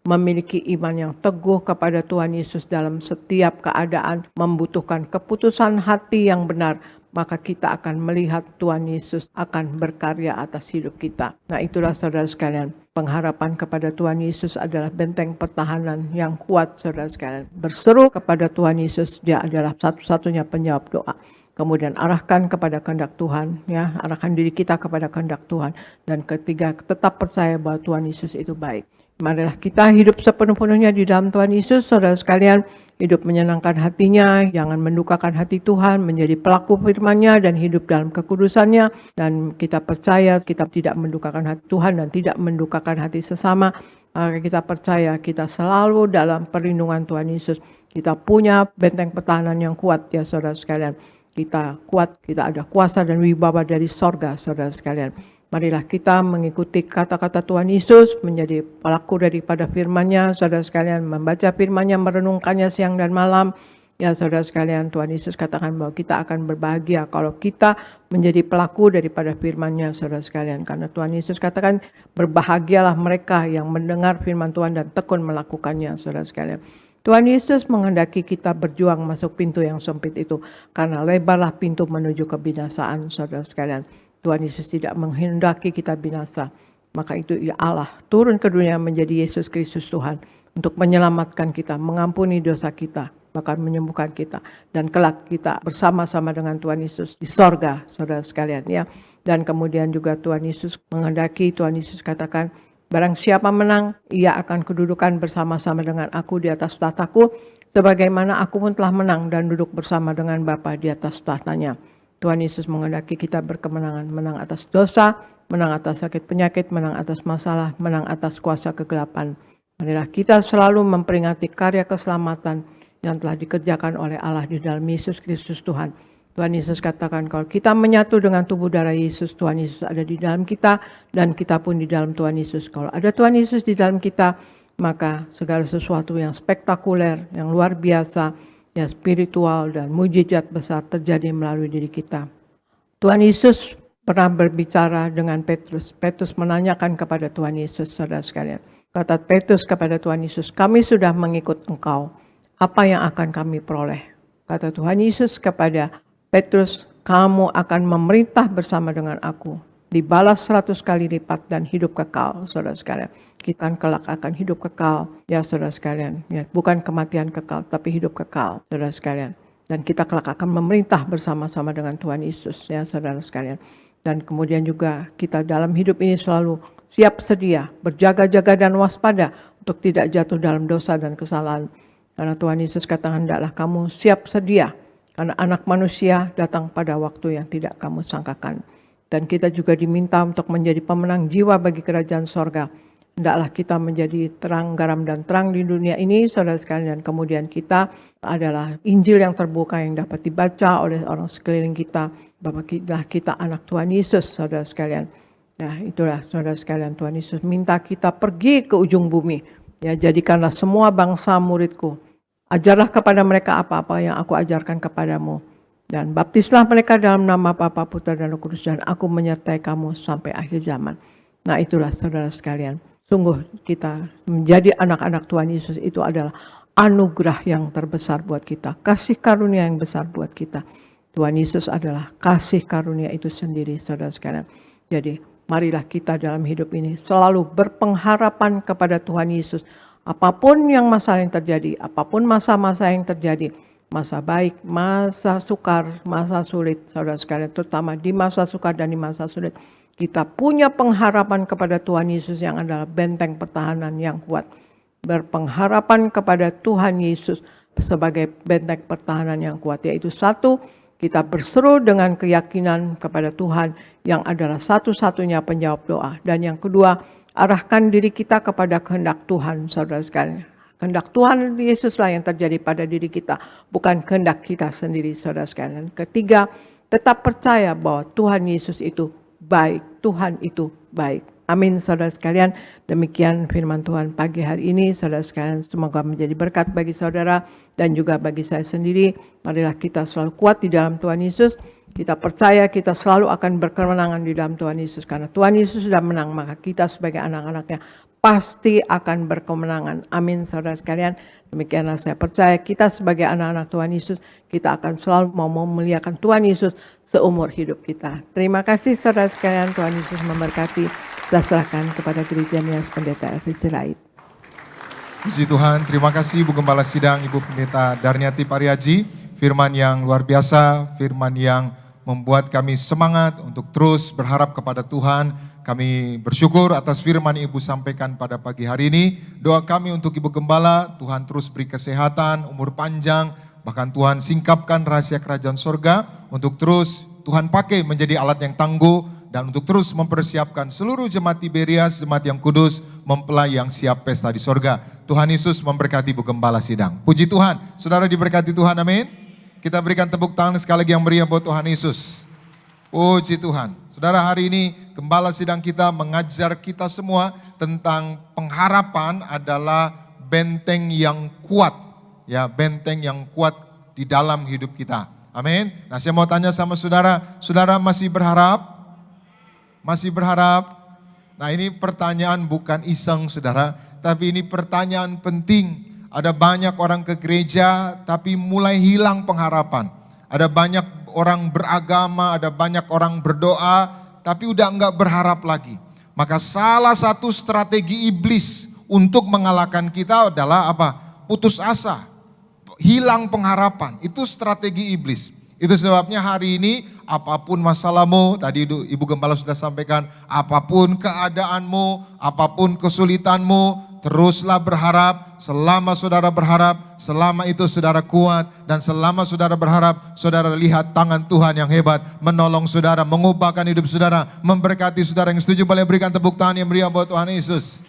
Memiliki iman yang teguh kepada Tuhan Yesus dalam setiap keadaan, membutuhkan keputusan hati yang benar, maka kita akan melihat Tuhan Yesus akan berkarya atas hidup kita. Nah, itulah saudara sekalian, pengharapan kepada Tuhan Yesus adalah benteng pertahanan yang kuat, saudara sekalian. Berseru kepada Tuhan Yesus, Dia adalah satu-satunya penjawab doa. Kemudian arahkan kepada kehendak Tuhan, ya, arahkan diri kita kepada kehendak Tuhan. Dan ketiga, tetap percaya bahwa Tuhan Yesus itu baik. Marilah kita hidup sepenuh-penuhnya di dalam Tuhan Yesus, saudara sekalian. Hidup menyenangkan hatinya, jangan mendukakan hati Tuhan, menjadi pelaku firman-Nya dan hidup dalam kekudusannya. Dan kita percaya kita tidak mendukakan hati Tuhan dan tidak mendukakan hati sesama. Maka kita percaya kita selalu dalam perlindungan Tuhan Yesus. Kita punya benteng pertahanan yang kuat, ya saudara sekalian. Kita kuat, kita ada kuasa dan wibawa dari sorga, saudara sekalian. Marilah kita mengikuti kata-kata Tuhan Yesus, menjadi pelaku daripada firman-Nya, saudara sekalian, membaca firman-Nya, merenungkannya siang dan malam. Ya saudara sekalian, Tuhan Yesus katakan bahwa kita akan berbahagia kalau kita menjadi pelaku daripada firman-Nya, saudara sekalian. Karena Tuhan Yesus katakan, berbahagialah mereka yang mendengar firman Tuhan dan tekun melakukannya, saudara sekalian. Tuhan Yesus menghendaki kita berjuang masuk pintu yang sempit itu, karena lebarlah pintu menuju kebinasaan, saudara sekalian. Tuhan Yesus tidak menghendaki kita binasa. Maka itu Allah turun ke dunia menjadi Yesus Kristus Tuhan untuk menyelamatkan kita, mengampuni dosa kita, bahkan menyembuhkan kita. Dan kelak kita bersama-sama dengan Tuhan Yesus di sorga, saudara sekalian. Ya. Dan kemudian juga Tuhan Yesus menghendaki, Tuhan Yesus katakan, barang siapa menang, ia akan kedudukan bersama-sama dengan aku di atas tahtaku, sebagaimana aku pun telah menang dan duduk bersama dengan Bapa di atas tahtanya. Tuhan Yesus menghendaki kita berkemenangan, menang atas dosa, menang atas sakit penyakit, menang atas masalah, menang atas kuasa kegelapan. Marilah kita selalu memperingati karya keselamatan yang telah dikerjakan oleh Allah di dalam Yesus Kristus Tuhan. Tuhan Yesus katakan kalau kita menyatu dengan tubuh darah Yesus, Tuhan Yesus ada di dalam kita dan kita pun di dalam Tuhan Yesus. Kalau ada Tuhan Yesus di dalam kita, maka segala sesuatu yang spektakuler, yang luar biasa, yang spiritual dan mujizat besar terjadi melalui diri kita. Tuhan Yesus pernah berbicara dengan Petrus. Petrus menanyakan kepada Tuhan Yesus, saudara sekalian. Kata Petrus kepada Tuhan Yesus, kami sudah mengikut Engkau. Apa yang akan kami peroleh? Kata Tuhan Yesus kepada Petrus, kamu akan memerintah bersama dengan aku. Dibalas 100 kali lipat dan hidup kekal, saudara sekalian. Kita kelak akan hidup kekal, ya saudara sekalian. Ya, bukan kematian kekal, tapi hidup kekal, saudara sekalian. Dan kita kelak akan memerintah bersama-sama dengan Tuhan Yesus, ya saudara sekalian. Dan kemudian juga kita dalam hidup ini selalu siap sedia, berjaga-jaga dan waspada untuk tidak jatuh dalam dosa dan kesalahan. Karena Tuhan Yesus katakan, hendaklah kamu siap sedia, karena anak manusia datang pada waktu yang tidak kamu sangkakan. Dan kita juga diminta untuk menjadi pemenang jiwa bagi kerajaan sorga. Hendaklah kita menjadi terang, garam, dan terang di dunia ini, saudara sekalian. Dan kemudian kita adalah Injil yang terbuka yang dapat dibaca oleh orang sekeliling kita. Bahwa kita anak Tuhan Yesus, saudara sekalian. Nah, itulah saudara sekalian, Tuhan Yesus minta kita pergi ke ujung bumi. Ya, jadikanlah semua bangsa muridku. Ajarlah kepada mereka apa-apa yang aku ajarkan kepadamu. Dan baptislah mereka dalam nama Bapa, Putra, dan Roh Kudus. Dan aku menyertai kamu sampai akhir zaman. Nah, itulah saudara sekalian. Sungguh kita menjadi anak-anak Tuhan Yesus itu adalah anugerah yang terbesar buat kita. Kasih karunia yang besar buat kita. Tuhan Yesus adalah kasih karunia itu sendiri, saudara sekalian. Jadi marilah kita dalam hidup ini selalu berpengharapan kepada Tuhan Yesus. Apapun yang masalah yang terjadi, apapun masa-masa yang terjadi, masa baik, masa sukar, masa sulit, saudara sekalian, terutama di masa sukar dan di masa sulit. Kita punya pengharapan kepada Tuhan Yesus yang adalah benteng pertahanan yang kuat. Berpengharapan kepada Tuhan Yesus sebagai benteng pertahanan yang kuat. Yaitu satu, kita berseru dengan keyakinan kepada Tuhan yang adalah satu-satunya penjawab doa. Dan yang kedua, arahkan diri kita kepada kehendak Tuhan, saudara sekalian. Kehendak Tuhan Yesuslah yang terjadi pada diri kita, bukan kehendak kita sendiri, saudara sekalian. Ketiga, tetap percaya bahwa Tuhan Yesus itu baik, Tuhan itu baik. Amin, saudara sekalian. Demikian firman Tuhan pagi hari ini. Saudara sekalian, semoga menjadi berkat bagi saudara dan juga bagi saya sendiri. Marilah kita selalu kuat di dalam Tuhan Yesus. Kita percaya kita selalu akan berkemenangan di dalam Tuhan Yesus. Karena Tuhan Yesus sudah menang, maka kita sebagai anak-anaknya pasti akan berkemenangan. Amin, saudara sekalian. Demikianlah saya percaya kita sebagai anak-anak Tuhan Yesus, kita akan selalu mau memuliakan Tuhan Yesus seumur hidup kita. Terima kasih saudara sekalian, Tuhan Yesus memberkati. Saya serahkan kepada gereja Nias Pendeta Elvi Sirait. Puji Tuhan, terima kasih Ibu Gembala Sidang, Ibu Pendeta Darniati Pariaji. Firman yang luar biasa, firman yang membuat kami semangat untuk terus berharap kepada Tuhan. Kami bersyukur atas firman yang Ibu sampaikan pada pagi hari ini. Doa kami untuk Ibu Gembala, Tuhan terus beri kesehatan, umur panjang, bahkan Tuhan singkapkan rahasia kerajaan sorga untuk terus Tuhan pakai menjadi alat yang tangguh dan untuk terus mempersiapkan seluruh jemaat Tiberias, jemaat yang kudus, mempelai yang siap pesta di sorga. Tuhan Yesus memberkati Ibu Gembala Sidang. Puji Tuhan, saudara diberkati Tuhan, amin. Kita berikan tepuk tangan sekali lagi yang meriah buat Tuhan Yesus. Puji Tuhan. Saudara, hari ini Gembala Sidang kita mengajar kita semua tentang pengharapan adalah benteng yang kuat. Ya, benteng yang kuat di dalam hidup kita. Amin. Nah, saya mau tanya sama saudara, saudara masih berharap? Masih berharap? Nah, ini pertanyaan bukan iseng saudara, tapi ini pertanyaan penting. Ada banyak orang ke gereja tapi mulai hilang pengharapan. Ada banyak orang beragama, ada banyak orang berdoa tapi udah enggak berharap lagi. Maka salah satu strategi iblis untuk mengalahkan kita adalah apa? Putus asa, hilang pengharapan. Itu strategi iblis. Itu sebabnya hari ini apapun masalahmu, tadi Ibu Gembala sudah sampaikan, apapun keadaanmu, apapun kesulitanmu, teruslah berharap. Selama saudara berharap, selama itu saudara kuat, dan selama saudara berharap, saudara lihat tangan Tuhan yang hebat menolong saudara, mengubahkan hidup saudara, memberkati saudara. Yang setuju boleh berikan tepuk tangan yang meriah buat Tuhan Yesus.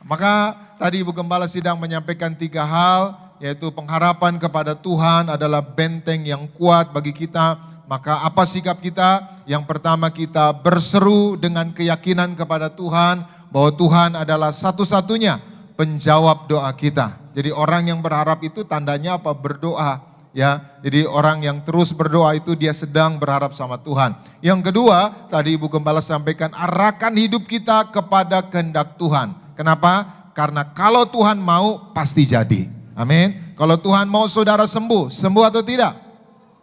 Maka tadi Ibu Gembala Sidang menyampaikan 3 hal, yaitu pengharapan kepada Tuhan adalah benteng yang kuat bagi kita. Maka apa sikap kita? Yang pertama, kita berseru dengan keyakinan kepada Tuhan bahwa Tuhan adalah satu-satunya penjawab doa kita. Jadi orang yang berharap itu tandanya apa? Berdoa, ya. Jadi orang yang terus berdoa itu dia sedang berharap sama Tuhan. Yang kedua, tadi Ibu Gembala sampaikan, arahkan hidup kita kepada kehendak Tuhan. Kenapa? Karena kalau Tuhan mau pasti jadi. Amin. Kalau Tuhan mau saudara sembuh, sembuh atau tidak?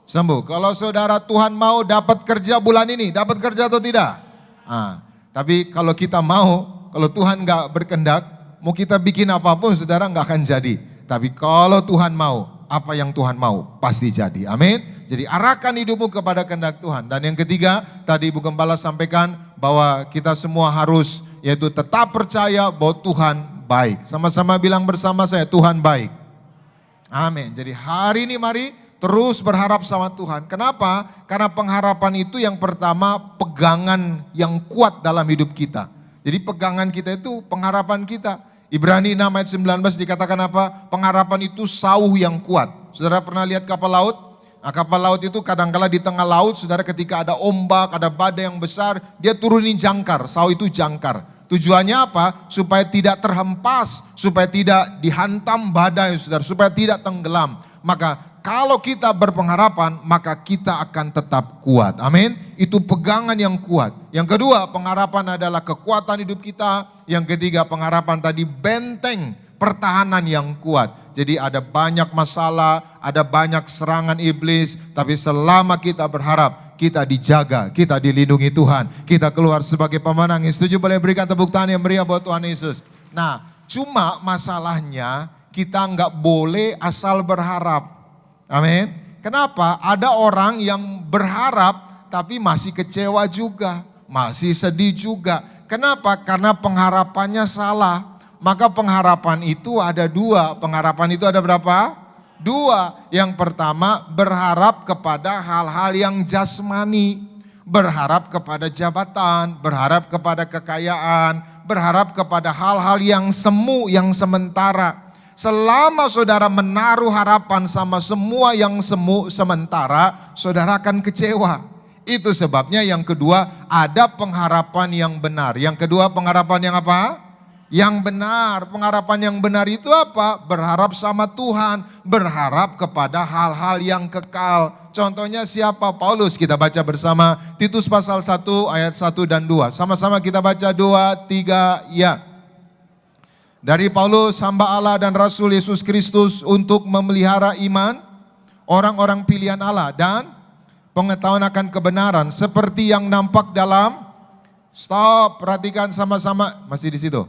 Sembuh. Kalau saudara Tuhan mau dapat kerja bulan ini, dapat kerja atau tidak? Tapi kalau kita mau, kalau Tuhan gak berkehendak, mau kita bikin apapun saudara gak akan jadi. Tapi kalau Tuhan mau, apa yang Tuhan mau pasti jadi. Amin. Jadi arahkan hidupmu kepada kehendak Tuhan. Dan yang ketiga, tadi Ibu Gembala sampaikan bahwa kita semua harus yaitu tetap percaya bahwa Tuhan baik. Sama-sama bilang bersama saya, Tuhan baik. Amin. Jadi hari ini mari terus berharap sama Tuhan. Kenapa? Karena pengharapan itu yang pertama pegangan yang kuat dalam hidup kita. Jadi pegangan kita itu pengharapan kita. Ibrani 6 ayat 19 dikatakan apa? Pengharapan itu sauh yang kuat. Saudara pernah lihat kapal laut? Nah, kapal laut itu kadang-kala di tengah laut, saudara, ketika ada ombak, ada badai yang besar, dia turunin jangkar, sauh itu jangkar. Tujuannya apa? Supaya tidak terhempas, supaya tidak dihantam badai, saudara, supaya tidak tenggelam. Maka kalau kita berpengharapan, maka kita akan tetap kuat. Amin. Itu pegangan yang kuat. Yang kedua, pengharapan adalah kekuatan hidup kita. Yang ketiga, pengharapan tadi benteng pertahanan yang kuat. Jadi ada banyak masalah, ada banyak serangan iblis, tapi selama kita berharap, kita dijaga, kita dilindungi Tuhan, kita keluar sebagai pemenang. Yang setuju boleh berikan tepuk tangan yang meriah buat Tuhan Yesus. Nah, cuma masalahnya kita nggak boleh asal berharap. Amin. Kenapa? Ada orang yang berharap tapi masih kecewa juga, masih sedih juga. Kenapa? Karena pengharapannya salah. Maka pengharapan itu ada 2. Pengharapan itu ada berapa? 2. Yang pertama, berharap kepada hal-hal yang jasmani, berharap kepada jabatan, berharap kepada kekayaan, berharap kepada hal-hal yang semu, yang sementara. Selama saudara menaruh harapan sama semua yang semu sementara, saudara akan kecewa. Itu sebabnya yang kedua ada pengharapan yang benar. Yang kedua pengharapan yang apa? Yang benar. Pengharapan yang benar itu apa? Berharap sama Tuhan, berharap kepada hal-hal yang kekal. Contohnya siapa? Paulus. Kita baca bersama Titus pasal 1 ayat 1 dan 2. Sama-sama kita baca 2, 3, ya. Dari Paulus, hamba Allah dan Rasul Yesus Kristus untuk memelihara iman orang-orang pilihan Allah dan pengetahuan akan kebenaran seperti yang nampak dalam, stop, perhatikan sama-sama, masih di situ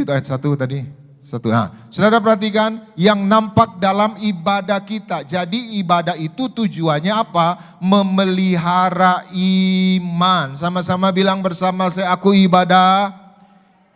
ayat 1 tadi, 1. Nah, saudara perhatikan yang nampak dalam ibadah kita. Jadi ibadah itu tujuannya apa? Memelihara iman. Sama-sama bilang bersama saya, aku ibadah,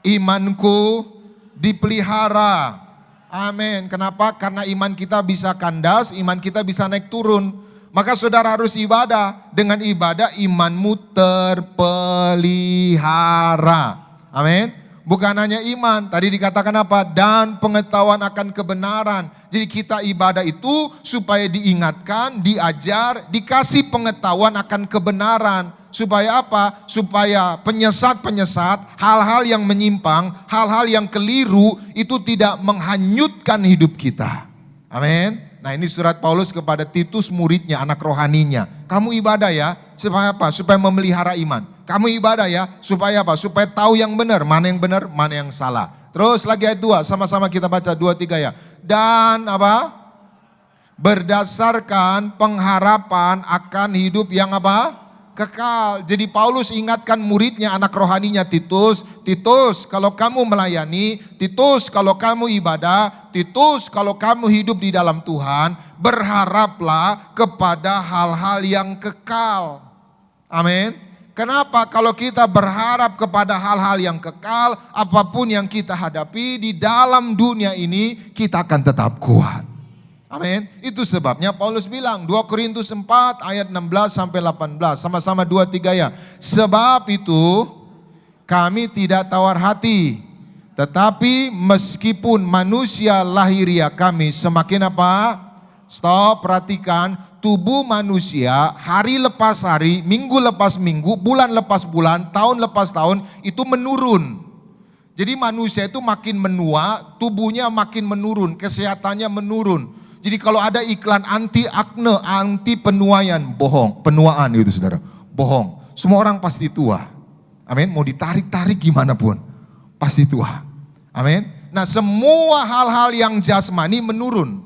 imanku dipelihara. Amin. Kenapa? Karena iman kita bisa kandas, iman kita bisa naik turun. Maka saudara harus ibadah. Dengan ibadah imanmu terpelihara. Amin. Bukan hanya iman, tadi dikatakan apa? Dan pengetahuan akan kebenaran. Jadi kita ibadah itu supaya diingatkan, diajar, dikasih pengetahuan akan kebenaran. Supaya apa? Supaya penyesat-penyesat, hal-hal yang menyimpang, hal-hal yang keliru itu tidak menghanyutkan hidup kita. Amin. Nah ini surat Paulus kepada Titus, muridnya, anak rohaninya. Kamu ibadah ya, supaya apa? Supaya memelihara iman. Kamu ibadah ya, supaya apa? Supaya tahu yang benar, mana yang benar, mana yang salah. Terus lagi ayat 2, sama-sama kita baca 2, 3 ya. Dan apa? Berdasarkan pengharapan akan hidup yang apa? Kekal. Jadi Paulus ingatkan muridnya, anak rohaninya Titus. Titus kalau kamu melayani, Titus kalau kamu ibadah, Titus kalau kamu hidup di dalam Tuhan, berharaplah kepada hal-hal yang kekal. Amin. Kenapa? Kalau kita berharap kepada hal-hal yang kekal, apapun yang kita hadapi di dalam dunia ini, kita akan tetap kuat. Amin. Itu sebabnya Paulus bilang 2 Korintus 4 ayat 16 sampai 18. Sama-sama 2, 3 ya. Sebab itu kami tidak tawar hati. Tetapi meskipun manusia lahiria kami semakin apa? Stop, perhatikan. Tubuh manusia hari lepas hari, minggu lepas minggu, bulan lepas bulan, tahun lepas tahun itu menurun. Jadi manusia itu makin menua, tubuhnya makin menurun, kesehatannya menurun. Jadi kalau ada iklan anti akne, anti penuaian, bohong, penuaan itu saudara, bohong. Semua orang pasti tua. Amin. Mau ditarik-tarik gimana pun, pasti tua. Amin. Nah semua hal-hal yang jasmani menurun.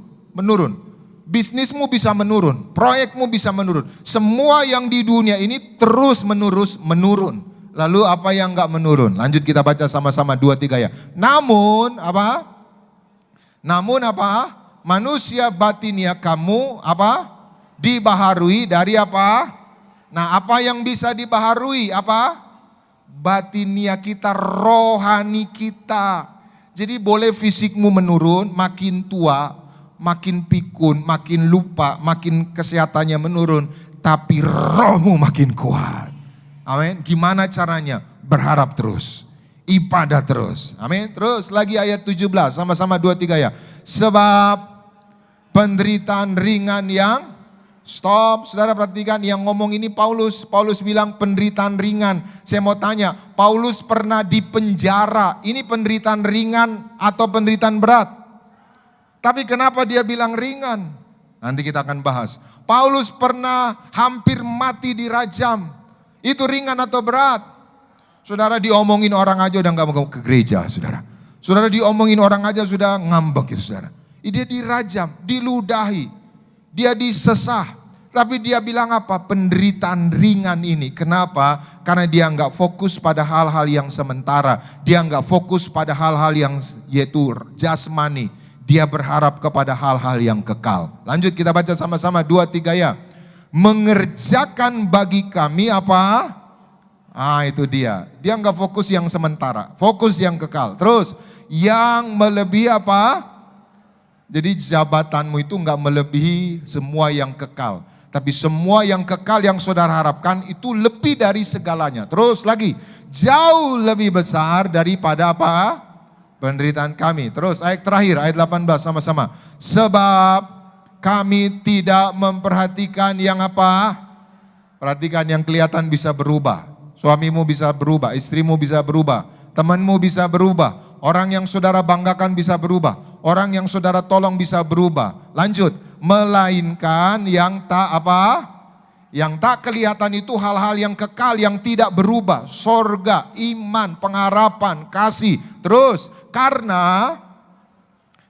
Bisnismu bisa menurun, proyekmu bisa menurun. Semua yang di dunia ini terus menurun. Lalu apa yang enggak menurun? Lanjut kita baca sama-sama 2, 3 ya. Namun apa? Manusia batinia kamu apa? Dibaharui dari apa? Nah, apa yang bisa dibaharui? Apa? Batinia kita, rohani kita. Jadi boleh fisikmu menurun, makin tua, makin pikun, makin lupa, makin kesehatannya menurun, tapi rohmu makin kuat. Amin. Gimana caranya? Berharap terus, ibadah terus. Amin. Terus lagi ayat 17, sama-sama 2, 3 ya. Sebab penderitaan ringan yang, stop, saudara perhatikan yang ngomong ini Paulus. Paulus bilang penderitaan ringan. Saya mau tanya, Paulus pernah dipenjara. Ini penderitaan ringan atau penderitaan berat? Tapi kenapa dia bilang ringan? Nanti kita akan bahas. Paulus pernah hampir mati dirajam. Itu ringan atau berat? Saudara diomongin orang aja udah gak mau ke gereja, saudara. Saudara diomongin orang aja sudah ngambek gitu, saudara. Dia dirajam, diludahi, dia disesah. Tapi dia bilang apa? Penderitaan ringan ini. Kenapa? Karena dia gak fokus pada hal-hal yang sementara. Dia gak fokus pada hal-hal yang yaitu jasmani. Dia berharap kepada hal-hal yang kekal. Lanjut kita baca sama-sama 2, 3 ya. Mengerjakan bagi kami apa? Itu dia. Dia enggak fokus yang sementara, fokus yang kekal. Terus yang melebihi apa? Jadi jabatanmu itu enggak melebihi semua yang kekal. Tapi semua yang kekal yang saudara harapkan itu lebih dari segalanya. Terus lagi, jauh lebih besar daripada apa? Penderitaan kami. Terus ayat terakhir, ayat 18 sama-sama. Sebab kami tidak memperhatikan yang apa? Perhatikan, yang kelihatan bisa berubah. Suamimu bisa berubah, istrimu bisa berubah, temanmu bisa berubah. Orang yang saudara banggakan bisa berubah. Orang yang saudara tolong bisa berubah. Lanjut, melainkan yang tak apa? Yang tak kelihatan itu hal-hal yang kekal, yang tidak berubah. Sorga, iman, pengharapan, kasih. Terus, karena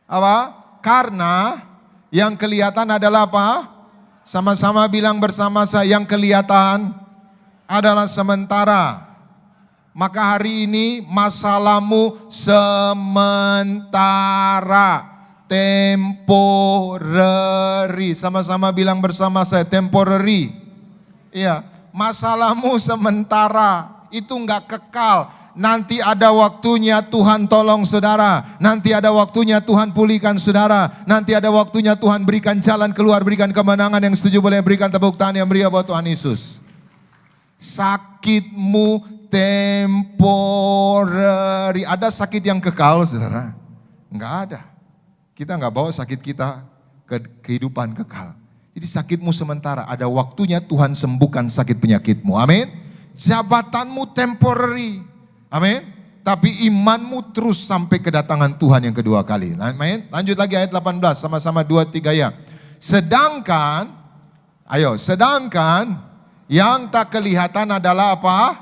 apa? Karena yang kelihatan adalah apa? Sama-sama bilang bersama saya, yang kelihatan adalah sementara. Maka hari ini masalahmu sementara, temporary. Sama-sama bilang bersama saya, temporary. Iya, masalahmu sementara, itu enggak kekal. Nanti ada waktunya Tuhan tolong saudara. Nanti ada waktunya Tuhan pulihkan saudara. Nanti ada waktunya Tuhan berikan jalan keluar, berikan kemenangan. Yang setuju boleh berikan tepuk tangan yang meriah buat Tuhan Yesus. Sakitmu temporary. Ada sakit yang kekal saudara? Enggak ada. Kita enggak bawa sakit kita ke kehidupan kekal. Jadi sakitmu sementara, ada waktunya Tuhan sembuhkan sakit penyakitmu. Amin. Jabatanmu temporary. Amin. Tapi imanmu terus sampai kedatangan Tuhan yang kedua kali. Amin. Lanjut lagi ayat 18, sama-sama 2-3 ya. Sedangkan yang tak kelihatan adalah apa?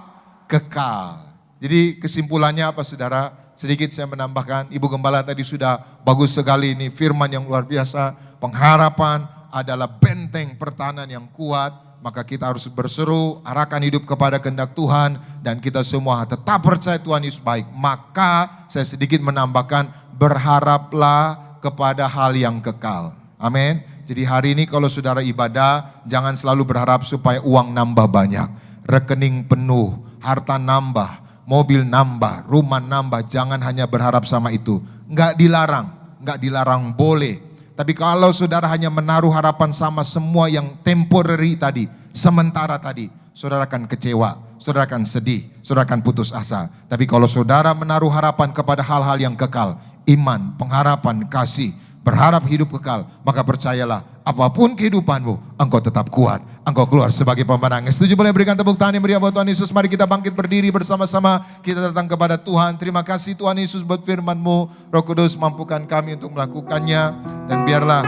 Kekal. Jadi kesimpulannya apa saudara? Sedikit saya menambahkan, Ibu Gembala tadi sudah bagus sekali ini, firman yang luar biasa. Pengharapan adalah benteng pertahanan yang kuat. Maka kita harus berseru, arahkan hidup kepada kehendak Tuhan, dan kita semua tetap percaya Tuhan Yesus baik. Maka saya sedikit menambahkan, berharaplah kepada hal yang kekal. Amin. Jadi hari ini kalau saudara ibadah, jangan selalu berharap supaya uang nambah banyak, rekening penuh, harta nambah, mobil nambah, rumah nambah. Jangan hanya berharap sama itu. Enggak dilarang, boleh. Tapi kalau saudara hanya menaruh harapan sama semua yang temporary tadi, sementara tadi, saudara akan kecewa, saudara akan sedih, saudara akan putus asa. Tapi kalau saudara menaruh harapan kepada hal-hal yang kekal, iman, pengharapan, kasih, berharap hidup kekal, maka percayalah, apapun kehidupanmu, engkau tetap kuat, engkau keluar sebagai pemenang. Setuju boleh berikan tepuk tangan yang meriah buat Tuhan Yesus. Mari kita bangkit berdiri bersama-sama, kita datang kepada Tuhan. Terima kasih Tuhan Yesus buat firman-Mu. Roh Kudus mampukan kami untuk melakukannya, dan biarlah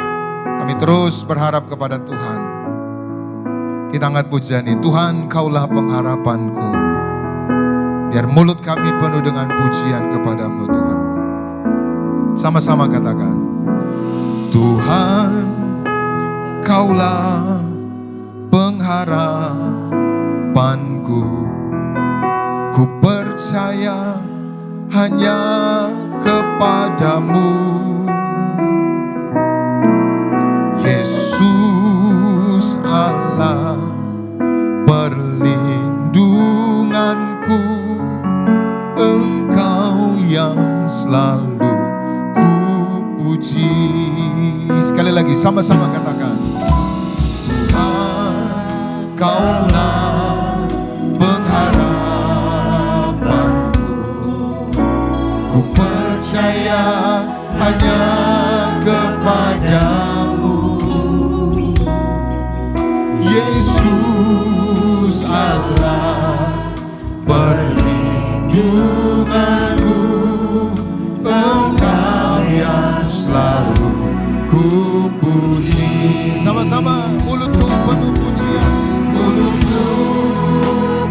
kami terus berharap kepada Tuhan. Kita angkat pujian ini, Tuhan Kaulah pengharapanku. Biar mulut kami penuh dengan pujian kepadamu Tuhan. Sama-sama katakan, Tuhan Kaulah pengharapanku. Ku percaya hanya kepadamu, Yesus Allah perlindunganku. Engkau yang selalu ku puji. Sekali lagi sama-sama katakan, Tuhan Kaulah pengharapanku. Ku percaya hanya kepadamu, Yesus Allah perlindunganku. Engkau yang selalu ku puji. Sama-sama, mulutku penuh pujian, mulutku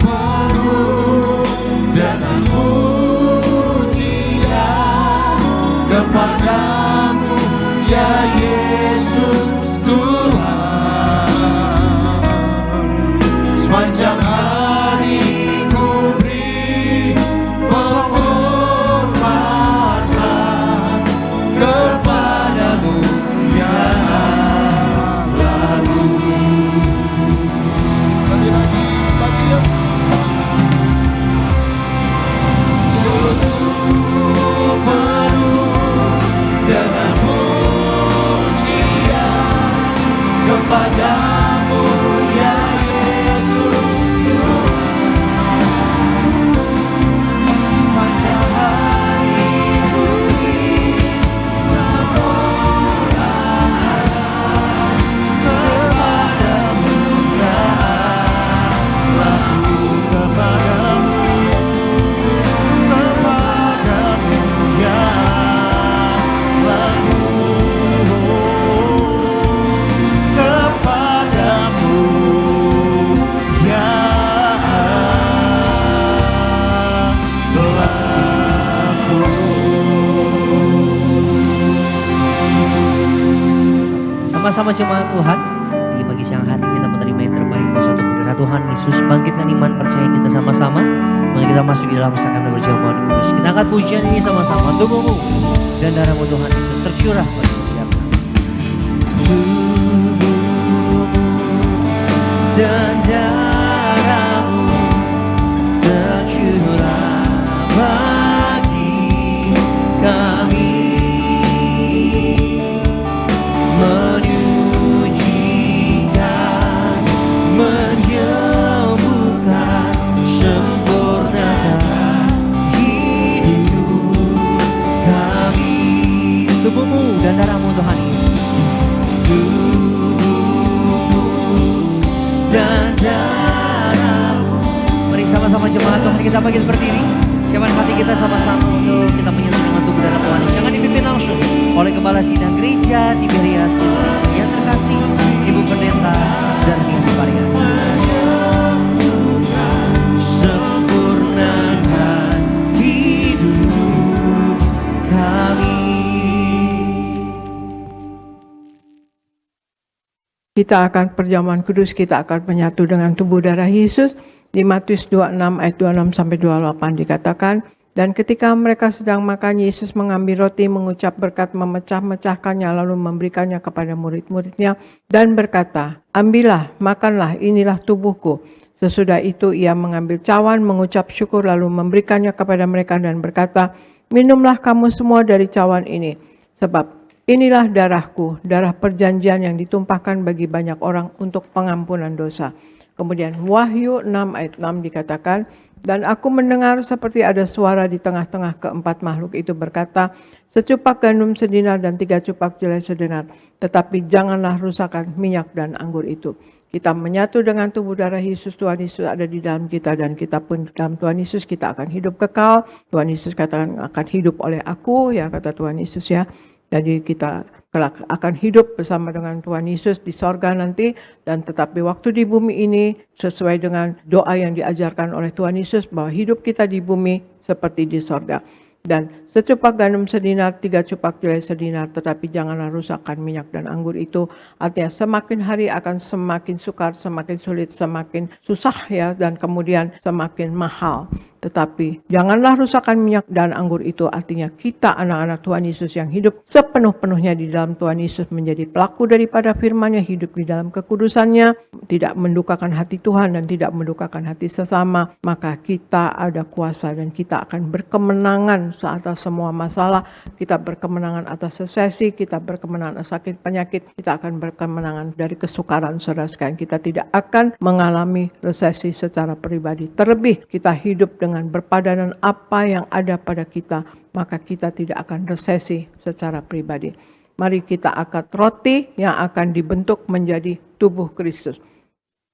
penuh dengan pujian kepadamu ya Yesus Tuhan. Sepanjang hari ku beri penghormatan kepadamu ya lalu. Lagi-lagi bagi Yesus. Mulutku penuh dengan pujian kepadamu ya Yesus Tuhan. Sepanjang hari ku beri penghormatan kepadamu ya sama-sama jemaat Tuhan, di pagi siang hari kita menerima yang terbaik untuk saudara Tuhan Yesus. Bangkitkan iman percaya kita sama-sama. Mari kita masuk di dalam sakramenen perjamuan kudus. Kita angkat pujian ini sama-sama. Tubuhmu dan darahmu Tuhan Yesus tercurah bagi setiap kami. Tubuhmu dan darahmu tercurah bagi kami, menyucikan, menyembuhkan, sempurnakan hidup kami. Tubuhmu dan darahmu Tuhan Yesus. Tubuhmu dan darahmu. Mari sama-sama jemaat Tuhan kita bangkit berdiri. Siapkan hati kita sama-sama untuk kita menyatu dengan tubuh darah Tuhan. Jangan dipimpin langsung oleh Kepala Sidang Gereja Tiberias yang terkasih, Ibu Pendeta Darniati Pariadi. Sempurnakan hidup kami. Kita akan perjamuan kudus, kita akan menyatu dengan tubuh darah Yesus. Di Matius 26 ayat 26 sampai 28 dikatakan, dan ketika mereka sedang makan, Yesus mengambil roti, mengucap berkat, memecah-mecahkannya, lalu memberikannya kepada murid-muridnya dan berkata, ambillah, makanlah, inilah tubuhku. Sesudah itu ia mengambil cawan, mengucap syukur, lalu memberikannya kepada mereka dan berkata, minumlah kamu semua dari cawan ini, sebab inilah darahku, darah perjanjian yang ditumpahkan bagi banyak orang untuk pengampunan dosa. Kemudian Wahyu 6 ayat 6 dikatakan, dan aku mendengar seperti ada suara di tengah-tengah keempat makhluk itu berkata, secupak gandum sedinar dan 3 cupak jelai sedinar, tetapi janganlah rusakkan minyak dan anggur itu. Kita menyatu dengan tubuh darah Yesus, Tuhan Yesus ada di dalam kita dan kita pun dalam Tuhan Yesus, kita akan hidup kekal. Tuhan Yesus katakan akan hidup oleh aku, ya kata Tuhan Yesus ya. Jadi kita kelak akan hidup bersama dengan Tuhan Yesus di sorga nanti, dan tetapi waktu di bumi ini sesuai dengan doa yang diajarkan oleh Tuhan Yesus bahwa hidup kita di bumi seperti di sorga. Dan secupak gandum sedinar, 3 cupak jelai sedinar, tetapi janganlah rusakkan minyak dan anggur itu. Artinya semakin hari akan semakin sukar, semakin sulit, semakin susah ya, dan kemudian semakin mahal. Tetapi janganlah rusakkan minyak dan anggur itu, artinya kita anak-anak Tuhan Yesus yang hidup sepenuh-penuhnya di dalam Tuhan Yesus, menjadi pelaku daripada firman-Nya, hidup di dalam kekudusan-Nya, tidak mendukakan hati Tuhan dan tidak mendukakan hati sesama, maka kita ada kuasa dan kita akan berkemenangan atas semua masalah, kita berkemenangan atas resesi, kita berkemenangan atas sakit penyakit, kita akan berkemenangan dari kesukaran saudara sekalian. Kita tidak akan mengalami resesi secara pribadi. Terlebih kita hidup dengan berpadanan apa yang ada pada kita, maka kita tidak akan resesi secara pribadi. Mari kita angkat roti yang akan dibentuk menjadi tubuh Kristus.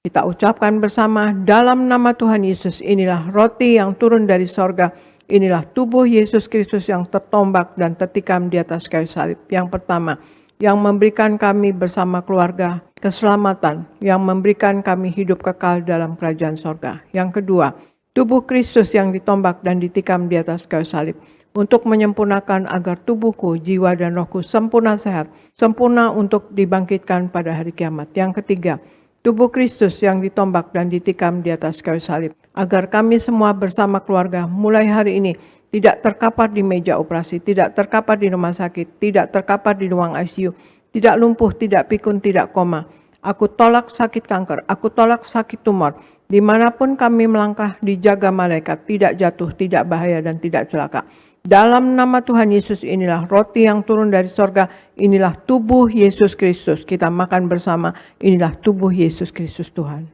Kita ucapkan bersama, dalam nama Tuhan Yesus, inilah roti yang turun dari sorga. Inilah tubuh Yesus Kristus yang tertombak dan tertikam di atas kayu salib. Yang pertama, yang memberikan kami bersama keluarga keselamatan, yang memberikan kami hidup kekal dalam kerajaan sorga. Yang kedua, tubuh Kristus yang ditombak dan ditikam di atas kayu salib, untuk menyempurnakan agar tubuhku, jiwa dan rohku sempurna sehat, sempurna untuk dibangkitkan pada hari kiamat. Yang ketiga, tubuh Kristus yang ditombak dan ditikam di atas kayu salib, agar kami semua bersama keluarga mulai hari ini tidak terkapar di meja operasi, tidak terkapar di rumah sakit, tidak terkapar di ruang ICU, tidak lumpuh, tidak pikun, tidak koma. Aku tolak sakit kanker, aku tolak sakit tumor. Dimanapun kami melangkah, dijaga malaikat, tidak jatuh, tidak bahaya, dan tidak celaka. Dalam nama Tuhan Yesus, inilah roti yang turun dari sorga, inilah tubuh Yesus Kristus. Kita makan bersama, inilah tubuh Yesus Kristus Tuhan.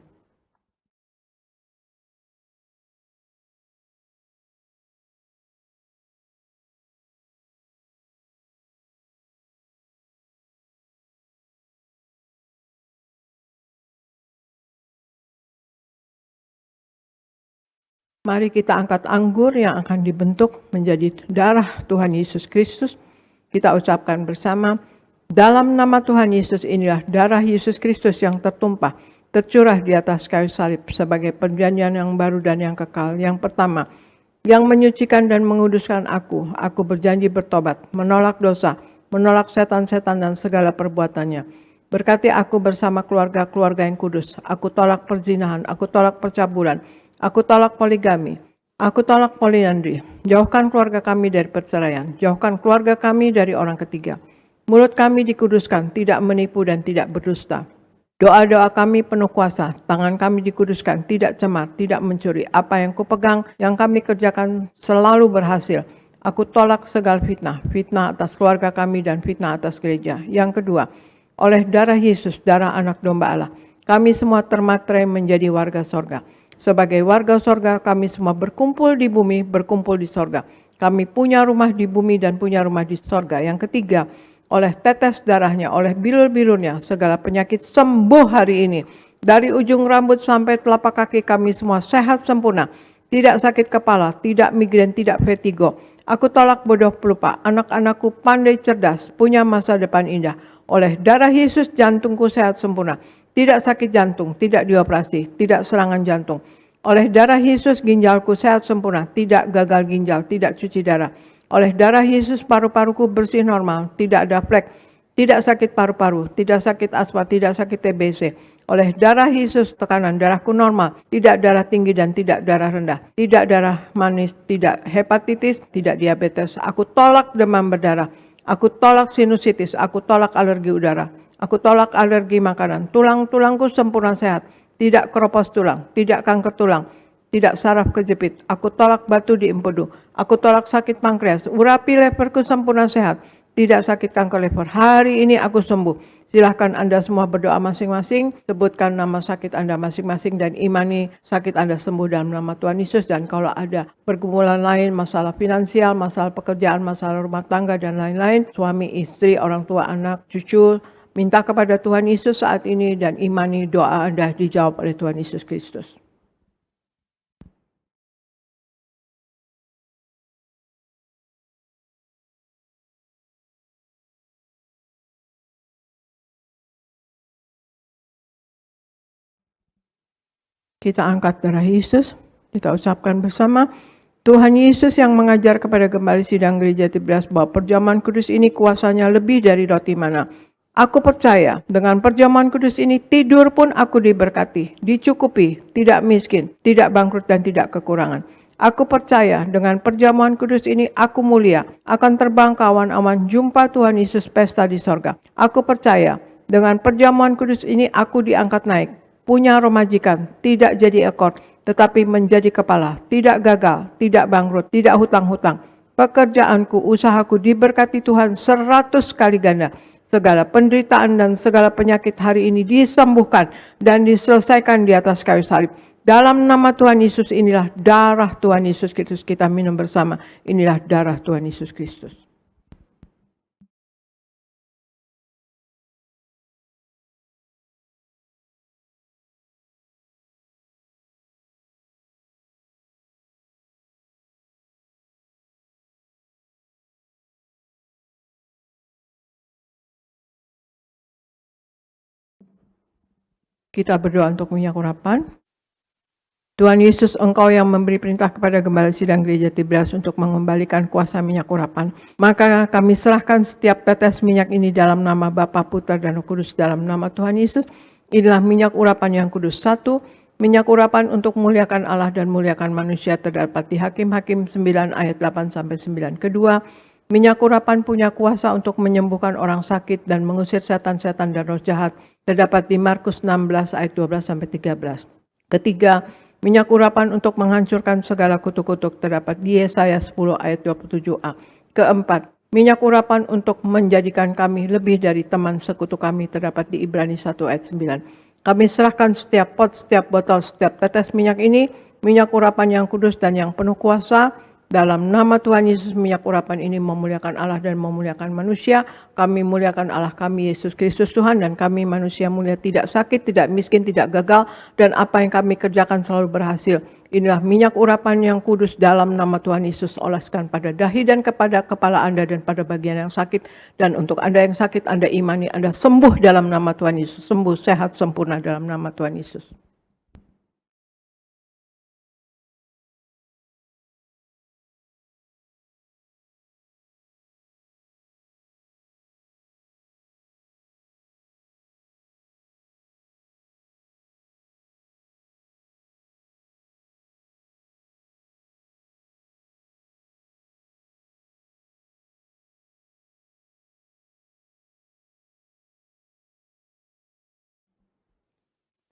Mari kita angkat anggur yang akan dibentuk menjadi darah Tuhan Yesus Kristus. Kita ucapkan bersama, dalam nama Tuhan Yesus, inilah darah Yesus Kristus yang tertumpah, tercurah di atas kayu salib sebagai perjanjian yang baru dan yang kekal. Yang pertama, yang menyucikan dan menguduskan aku berjanji bertobat, menolak dosa, menolak setan-setan dan segala perbuatannya. Berkati aku bersama keluarga-keluarga yang kudus. Aku tolak perzinahan, aku tolak percabulan, aku tolak poligami, aku tolak poliandri. Jauhkan keluarga kami dari perceraian, jauhkan keluarga kami dari orang ketiga. Mulut kami dikuduskan, tidak menipu dan tidak berdusta. Doa-doa kami penuh kuasa, tangan kami dikuduskan, tidak cemar, tidak mencuri. Apa yang kupegang, yang kami kerjakan selalu berhasil. Aku tolak segala fitnah, fitnah atas keluarga kami dan fitnah atas gereja. Yang kedua, oleh darah Yesus, darah anak domba Allah, kami semua termaterai menjadi warga sorga. Sebagai warga sorga, kami semua berkumpul di bumi, berkumpul di sorga. Kami punya rumah di bumi dan punya rumah di sorga. Yang ketiga, oleh tetes darahnya, oleh bilur-bilurnya, segala penyakit sembuh hari ini. Dari ujung rambut sampai telapak kaki kami semua sehat sempurna. Tidak sakit kepala, tidak migrain, tidak vertigo. Aku tolak bodoh pelupa, anak-anakku pandai cerdas, punya masa depan indah. Oleh darah Yesus jantungku sehat sempurna. Tidak sakit jantung, tidak dioperasi, tidak serangan jantung. Oleh darah Yesus ginjalku sehat sempurna, tidak gagal ginjal, tidak cuci darah. Oleh darah Yesus paru-paruku bersih normal, tidak ada flek, tidak sakit paru-paru, tidak sakit asma, tidak sakit TBC. Oleh darah Yesus tekanan darahku normal, tidak darah tinggi dan tidak darah rendah, tidak darah manis, tidak hepatitis, tidak diabetes. Aku tolak demam berdarah, aku tolak sinusitis, aku tolak alergi udara, aku tolak alergi makanan. Tulang-tulangku sempurna sehat, tidak keropos tulang, tidak kanker tulang, tidak saraf kejepit. Aku tolak batu di empedu. Aku tolak sakit pankreas. Urapi leverku sempurna sehat. Tidak sakit kanker lever. Hari ini aku sembuh. Silahkan Anda semua berdoa masing-masing. Sebutkan nama sakit Anda masing-masing dan imani sakit Anda sembuh dalam nama Tuhan Yesus. Dan kalau ada pergumulan lain, masalah finansial, masalah pekerjaan, masalah rumah tangga dan lain-lain, suami, istri, orang tua, anak, cucu, minta kepada Tuhan Yesus saat ini dan imani doa Anda dijawab oleh Tuhan Yesus Kristus. Kita angkat darah Yesus, kita ucapkan bersama, Tuhan Yesus yang mengajar kepada gembala sidang gereja Tiberias bahwa perjamuan kudus ini kuasanya lebih dari roti mana. Aku percaya dengan perjamuan kudus ini tidur pun aku diberkati, dicukupi, tidak miskin, tidak bangkrut dan tidak kekurangan. Aku percaya dengan perjamuan kudus ini aku mulia, akan terbang ke awan-awan jumpa Tuhan Yesus pesta di sorga. Aku percaya dengan perjamuan kudus ini aku diangkat naik, punya roh majikan, tidak jadi ekor, tetapi menjadi kepala, tidak gagal, tidak bangkrut, tidak hutang-hutang. Pekerjaanku, usahaku diberkati Tuhan 100 kali ganda. Segala penderitaan dan segala penyakit hari ini disembuhkan dan diselesaikan di atas kayu salib. Dalam nama Tuhan Yesus inilah darah Tuhan Yesus Kristus. Kita minum bersama, inilah darah Tuhan Yesus Kristus. Kita berdoa untuk minyak urapan. Tuhan Yesus, Engkau yang memberi perintah kepada gembala sidang gereja Tiberias untuk mengembalikan kuasa minyak urapan. Maka kami serahkan setiap tetes minyak ini dalam nama Bapa, Putra, dan Roh Kudus dalam nama Tuhan Yesus. Inilah minyak urapan yang kudus. 1. Minyak urapan untuk muliakan Allah dan muliakan manusia terdapat di Hakim-Hakim 9 ayat 8-9. Kedua, minyak urapan punya kuasa untuk menyembuhkan orang sakit dan mengusir setan-setan dan roh jahat terdapat di Markus 16 ayat 12-13. Ketiga, minyak urapan untuk menghancurkan segala kutuk-kutuk terdapat di Yesaya 10 ayat 27a. Keempat, minyak urapan untuk menjadikan kami lebih dari teman sekutu kami terdapat di Ibrani 1 ayat 9. Kami serahkan setiap pot, setiap botol, setiap tetes minyak ini, minyak urapan yang kudus dan yang penuh kuasa. Dalam nama Tuhan Yesus, minyak urapan ini memuliakan Allah dan memuliakan manusia. Kami muliakan Allah kami, Yesus Kristus Tuhan, dan kami manusia mulia, tidak sakit, tidak miskin, tidak gagal, dan apa yang kami kerjakan selalu berhasil. Inilah minyak urapan yang kudus dalam nama Tuhan Yesus, oleskan pada dahi dan kepada kepala Anda dan pada bagian yang sakit. Dan untuk Anda yang sakit, Anda imani, Anda sembuh dalam nama Tuhan Yesus. Sembuh, sehat, sempurna dalam nama Tuhan Yesus.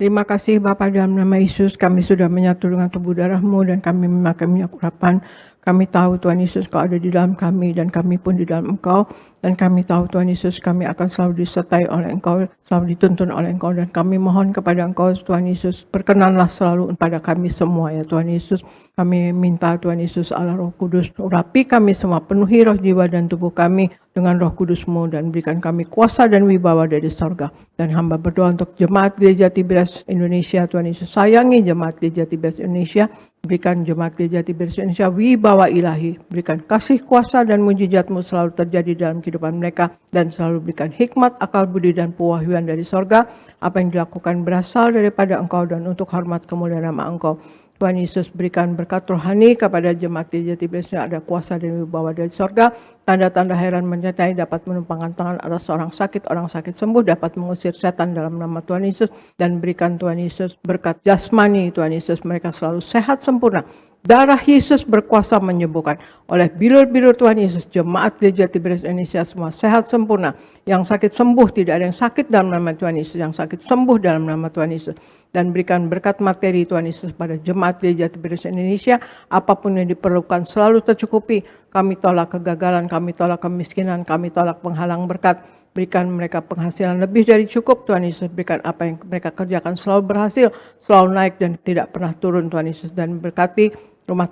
Terima kasih Bapa, dalam nama Yesus kami sudah menyatu dengan tubuh darah-Mu dan kami memakai minyak urapan. Kami tahu Tuhan Yesus Kau ada di dalam kami dan kami pun di dalam Engkau. Dan kami tahu Tuhan Yesus kami akan selalu disertai oleh Engkau, selalu dituntun oleh Engkau. Dan kami mohon kepada Engkau Tuhan Yesus, berkenanlah selalu pada kami semua ya Tuhan Yesus. Kami minta Tuhan Yesus Allah Roh Kudus, urapi kami semua, penuhi roh, jiwa dan tubuh kami dengan Roh Kudus-Mu dan berikan kami kuasa dan wibawa dari sorga. Dan hamba berdoa untuk jemaat Gereja Tiberias Indonesia Tuhan Yesus, sayangi jemaat Gereja Tiberias Indonesia, berikan jemaat Gereja Tiberias Indonesia wibawa ilahi, berikan kasih kuasa dan mujizat-Mu selalu terjadi dalam kehidupan mereka, dan selalu berikan hikmat, akal budi dan pewahyuan dari sorga. Apa yang dilakukan berasal daripada Engkau dan untuk hormat kemuliaan nama Engkau. Tuhan Yesus berikan berkat rohani kepada jemaat Gereja Tiberias, ada kuasa dan wibawa dari sorga. Tanda-tanda heran menyertai, dapat menumpangkan tangan atas orang sakit sembuh, dapat mengusir setan dalam nama Tuhan Yesus. Dan berikan Tuhan Yesus berkat jasmani Tuhan Yesus, mereka selalu sehat sempurna. Darah Yesus berkuasa menyembuhkan. Oleh bilur-bilur Tuhan Yesus, jemaat Gereja Tiberias Indonesia semua sehat sempurna. Yang sakit sembuh, tidak ada yang sakit dalam nama Tuhan Yesus. Yang sakit sembuh dalam nama Tuhan Yesus. Dan berikan berkat materi Tuhan Yesus pada jemaat Gereja Tiberias Indonesia. Apapun yang diperlukan selalu tercukupi. Kami tolak kegagalan, kami tolak kemiskinan, kami tolak penghalang berkat. Berikan mereka penghasilan lebih dari cukup Tuhan Yesus. Berikan apa yang mereka kerjakan selalu berhasil, selalu naik dan tidak pernah turun Tuhan Yesus. Dan berkati rumah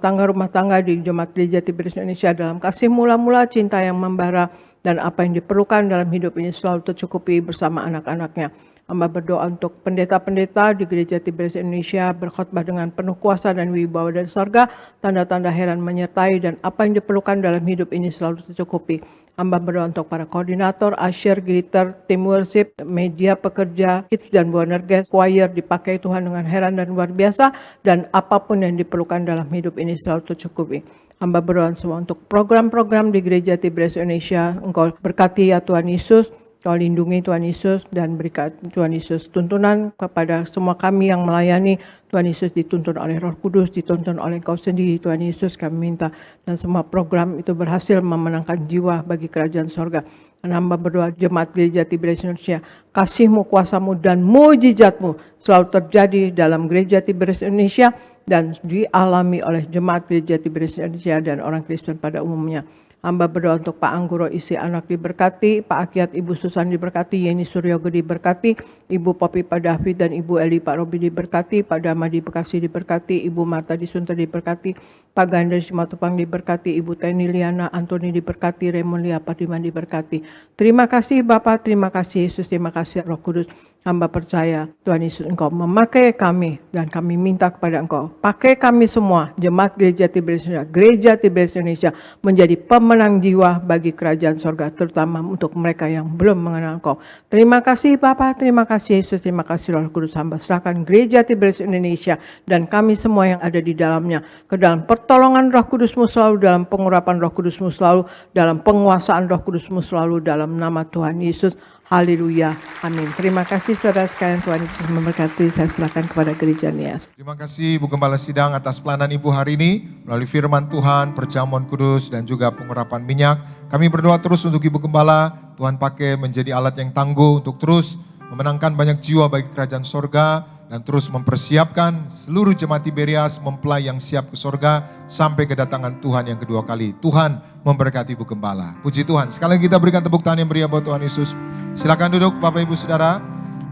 tangga di jemaat Gereja Tiberias Indonesia dalam kasih mula-mula, cinta yang membara, dan apa yang diperlukan dalam hidup ini selalu tercukupi bersama anak-anaknya. Hamba berdoa untuk pendeta-pendeta di Gereja Tiberias Indonesia berkhotbah dengan penuh kuasa dan wibawa dari sorga, tanda-tanda heran menyertai, dan apa yang diperlukan dalam hidup ini selalu tercukupi. Hamba berdoa untuk para koordinator, usher, greeter, tim worship, media pekerja, kids dan boner guest, choir dipakai Tuhan dengan heran dan luar biasa, dan apapun yang diperlukan dalam hidup ini selalu tercukupi. Hamba berdoa semua untuk program-program di Gereja Tiberias Indonesia, Engkau berkati ya Tuhan Yesus. Kau lindungi Tuhan Yesus dan berikan Tuhan Yesus tuntunan kepada semua kami yang melayani. Tuhan Yesus dituntun oleh Roh Kudus, dituntun oleh Engkau sendiri Tuhan Yesus, kami minta. Dan semua program itu berhasil memenangkan jiwa bagi kerajaan sorga. Dan hamba berdoa jemaat Gereja Tiberias Indonesia, kasih-Mu, kuasa-Mu dan mujizat-Mu selalu terjadi dalam Gereja Tiberias Indonesia dan dialami oleh jemaat Gereja Tiberias Indonesia dan orang Kristen pada umumnya. Hamba berdoa untuk Pak Angguro isi anak diberkati, Pak Akiat Ibu Susan diberkati, Yeni Suryogo diberkati, Ibu Popi Pak David dan Ibu Eli Pak Robi diberkati, Pak Dama di Bekasi diberkati, Ibu Marta di Sunter diberkati, Pak Ganda di Simatupang diberkati, Ibu Teni Liana Antoni diberkati, Raymond Lia Padiman diberkati. Terima kasih Bapak, terima kasih Yesus, terima kasih Roh Kudus. Hamba percaya Tuhan Yesus Engkau memakai kami dan kami minta kepada Engkau, pakai kami semua jemaat Gereja Tiberias Indonesia, Gereja Tiberias Indonesia menjadi pemenang jiwa bagi kerajaan sorga, terutama untuk mereka yang belum mengenal Engkau. Terima kasih Bapa, terima kasih Yesus, terima kasih Roh Kudus. Hamba serahkan Gereja Tiberias Indonesia dan kami semua yang ada di dalamnya ke dalam pertolongan Roh Kudus-Mu selalu, dalam pengurapan Roh Kudus-Mu selalu, dalam penguasaan Roh Kudus-Mu selalu, dalam nama Tuhan Yesus. Haleluya. Amin. Terima kasih saudara sekalian, Tuhan Yesus memberkati. Saya serahkan kepada Gereja Nias. Terima kasih Ibu Gembala Sidang atas pelayanan Ibu hari ini melalui firman Tuhan, perjamuan kudus dan juga pengurapan minyak. Kami berdoa terus untuk Ibu Gembala, Tuhan pakai menjadi alat yang tangguh untuk terus memenangkan banyak jiwa bagi kerajaan sorga dan terus mempersiapkan seluruh jemaat Tiberias mempelai yang siap ke sorga sampai kedatangan Tuhan yang kedua kali. Tuhan memberkati Ibu Gembala. Puji Tuhan. Sekali lagi kita berikan tepuk tangan yang meriah buat Tuhan Yesus. Silakan duduk Bapak Ibu Saudara.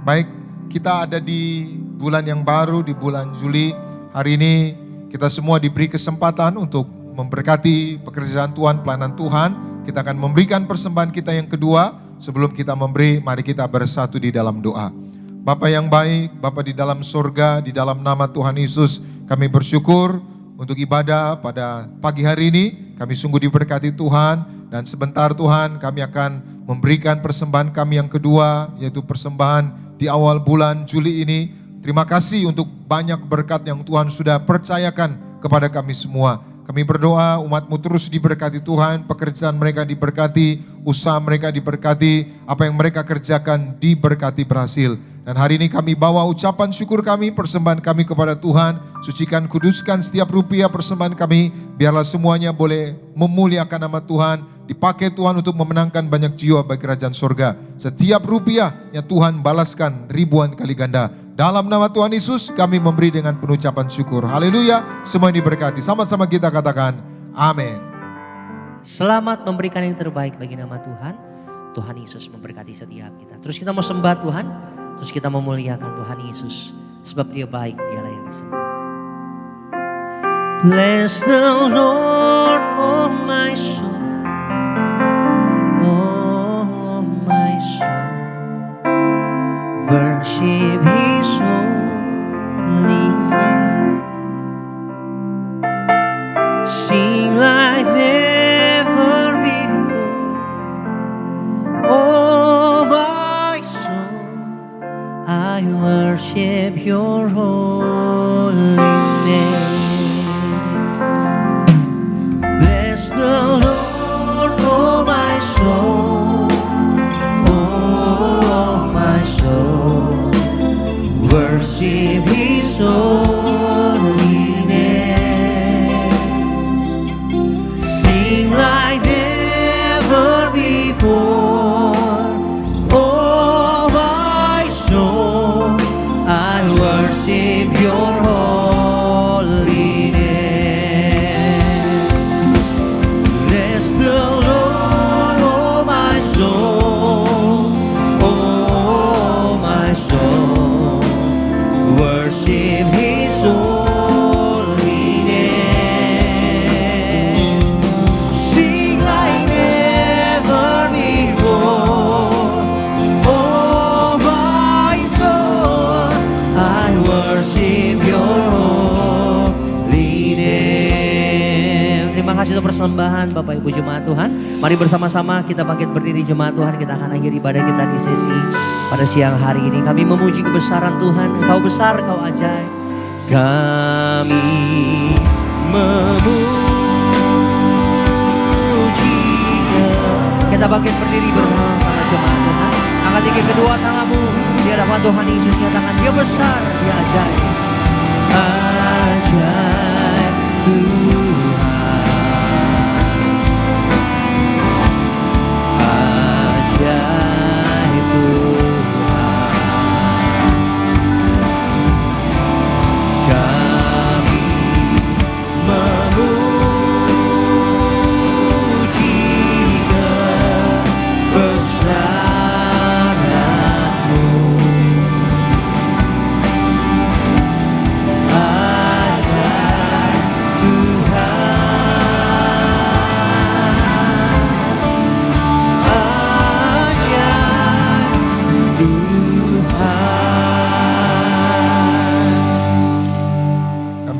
Baik, kita ada di bulan yang baru, di bulan Juli. Hari ini kita semua diberi kesempatan untuk memberkati pekerjaan Tuhan, pelayanan Tuhan. Kita akan memberikan persembahan kita yang kedua. Sebelum kita memberi, mari kita bersatu di dalam doa. Bapa yang baik, Bapa di dalam surga, di dalam nama Tuhan Yesus, kami bersyukur untuk ibadah pada pagi hari ini. Kami sungguh diberkati Tuhan. Dan sebentar Tuhan kami akan memberikan persembahan kami yang kedua, yaitu persembahan di awal bulan Juli ini. Terima kasih untuk banyak berkat yang Tuhan sudah percayakan kepada kami semua. Kami berdoa umat-Mu terus diberkati Tuhan, pekerjaan mereka diberkati, usaha mereka diberkati, apa yang mereka kerjakan diberkati berhasil. Dan hari ini kami bawa ucapan syukur kami, persembahan kami kepada Tuhan. Sucikan, kuduskan setiap rupiah persembahan kami, biarlah semuanya boleh memuliakan nama Tuhan, dipakai Tuhan untuk memenangkan banyak jiwa bagi kerajaan surga. Setiap rupiah yang Tuhan balaskan ribuan kali ganda. Dalam nama Tuhan Yesus kami memberi dengan penuh ucapan syukur. Haleluya. Semua ini diberkati. Sama-sama kita katakan amin. Selamat memberikan yang terbaik bagi nama Tuhan. Tuhan Yesus memberkati setiap kita. Terus kita mau sembah Tuhan. Terus kita memuliakan Tuhan Yesus. Sebab Dia baik, Dialah yang disembah. Bless the Lord, oh my soul. Oh my soul. Worship His holy name. Sing like never before. Oh my soul, I worship Your holy name. Bless the Lord, oh my soul. Oh my soul, worship His holy name. Sing like never before. Oh my soul, I worship Your holy name. Bless the Lord, oh my soul. Oh my soul, worship His holy name. Sing like never before. Oh my soul, I worship Your holy name. Terima kasih untuk persembahan Bapak Ibu Jemaat Tuhan. Mari bersama-sama kita bangkit berdiri Jemaat Tuhan. Kita akan akhiri ibadah kita di sesi pada siang hari ini. Kami memuji kebesaran Tuhan. Engkau besar, Engkau ajaib. Kami memuji. Kita bangkit berdiri bersama Jemaat Tuhan. Angkat tinggi kedua tanganmu di hadapan Tuhan Yesus. Nyatakan Dia besar, Dia ajaib. Ajaib Tuhan. Ajaib Tuhan. Kami memuji kebesaran-Mu. Ajaib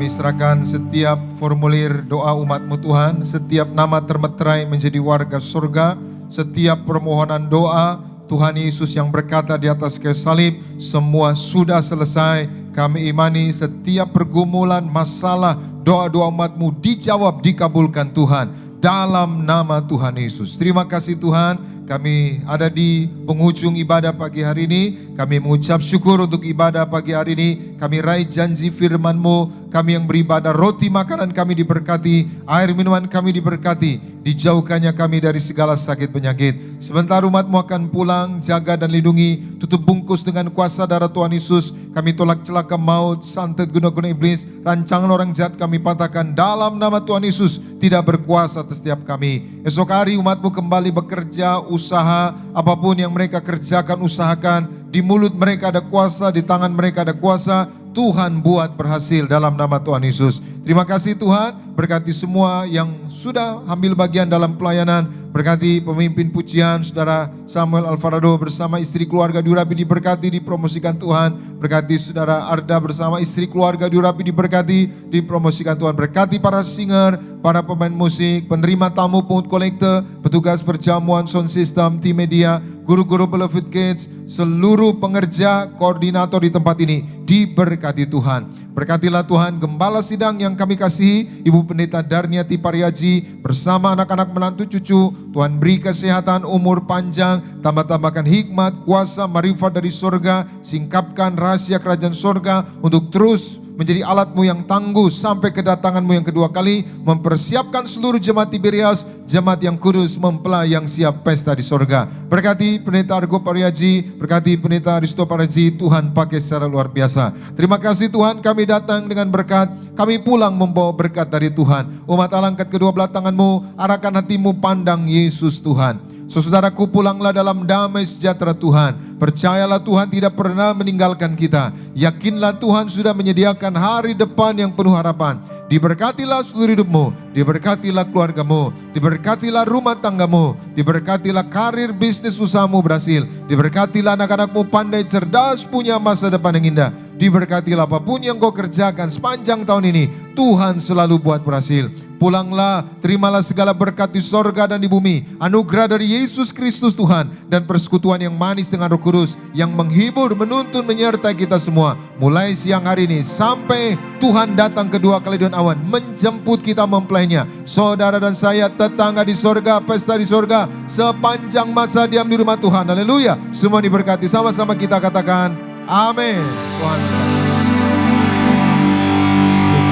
serahkan setiap formulir doa umat-Mu Tuhan, setiap nama termeterai menjadi warga surga, setiap permohonan doa Tuhan Yesus yang berkata di atas kayu salib, semua sudah selesai. Kami imani setiap pergumulan, masalah, doa-doa umat-Mu dijawab, dikabulkan Tuhan dalam nama Tuhan Yesus. Terima kasih Tuhan. Kami ada di penghujung ibadah pagi hari ini. Kami mengucap syukur untuk ibadah pagi hari ini. Kami raih janji firman-Mu. Kami yang beribadah, roti makanan kami diberkati, air minuman kami diberkati. Dijauhkannya kami dari segala sakit penyakit. Sebentar umat-Mu akan pulang, jaga dan lindungi. Tutup bungkus dengan kuasa darah Tuhan Yesus. Kami tolak celaka maut, santet guna-guna iblis. Rancangan orang jahat kami patahkan dalam nama Tuhan Yesus. Tidak berkuasa atas setiap kami. Esok hari umat-Mu kembali bekerja, usaha, apapun yang mereka kerjakan, usahakan. Di mulut mereka ada kuasa, di tangan mereka ada kuasa. Tuhan buat berhasil dalam nama Tuhan Yesus. Terima kasih Tuhan, berkati semua yang sudah ambil bagian dalam pelayanan. Berkati pemimpin pujian, Saudara Samuel Alvarado bersama istri keluarga diurapi diberkati, dipromosikan Tuhan. Berkati Saudara Arda bersama istri keluarga diurapi diberkati, dipromosikan Tuhan. Berkati para singer, para pemain musik, penerima tamu, pungut kolektor, petugas perjamuan, sound system, tim media, guru-guru Beloved Kids, seluruh pengerja, koordinator di tempat ini diberkati Tuhan. Berkatilah Tuhan gembala sidang yang kami kasihi, Ibu Pendeta Darniati Pariaji bersama anak-anak menantu cucu. Tuhan beri kesehatan, umur panjang, tambah-tambahkan hikmat, kuasa, marifat dari surga, singkapkan rahasia kerajaan surga untuk terus menjadi alat-Mu yang tangguh sampai kedatangan-Mu yang kedua kali, mempersiapkan seluruh jemaat Tiberias, jemaat yang kudus, mempelai yang siap pesta di sorga. Berkati Pendeta Argo Pariaji, berkati Pendeta Risto Pariaji, Tuhan pakai secara luar biasa. Terima kasih Tuhan, kami datang dengan berkat, kami pulang membawa berkat dari Tuhan. Umat Allah, angkat kedua belah tangan-Mu, arahkan hatimu pandang Yesus Tuhan. Saudaraku, pulanglah dalam damai sejahtera Tuhan. Percayalah Tuhan tidak pernah meninggalkan kita. Yakinlah Tuhan sudah menyediakan hari depan yang penuh harapan. Diberkatilah seluruh hidupmu, diberkatilah keluargamu, diberkatilah rumah tanggamu, diberkatilah karir bisnis usahamu berhasil, diberkatilah anak-anakmu pandai cerdas punya masa depan yang indah, diberkatilah apapun yang kau kerjakan sepanjang tahun ini, Tuhan selalu buat berhasil. Pulanglah, terimalah segala berkat di sorga dan di bumi, anugerah dari Yesus Kristus Tuhan, dan persekutuan yang manis dengan Roh Kudus yang menghibur, menuntun, menyertai kita semua mulai siang hari ini sampai Tuhan datang kedua kali dengan awan menjemput kita mempelainya. Saudara dan saya, tetangga di sorga, pesta di sorga sepanjang masa diam di rumah Tuhan. Haleluya. Semua diberkati, sama-sama kita katakan amin. Tuhan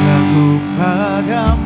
Lagu padamu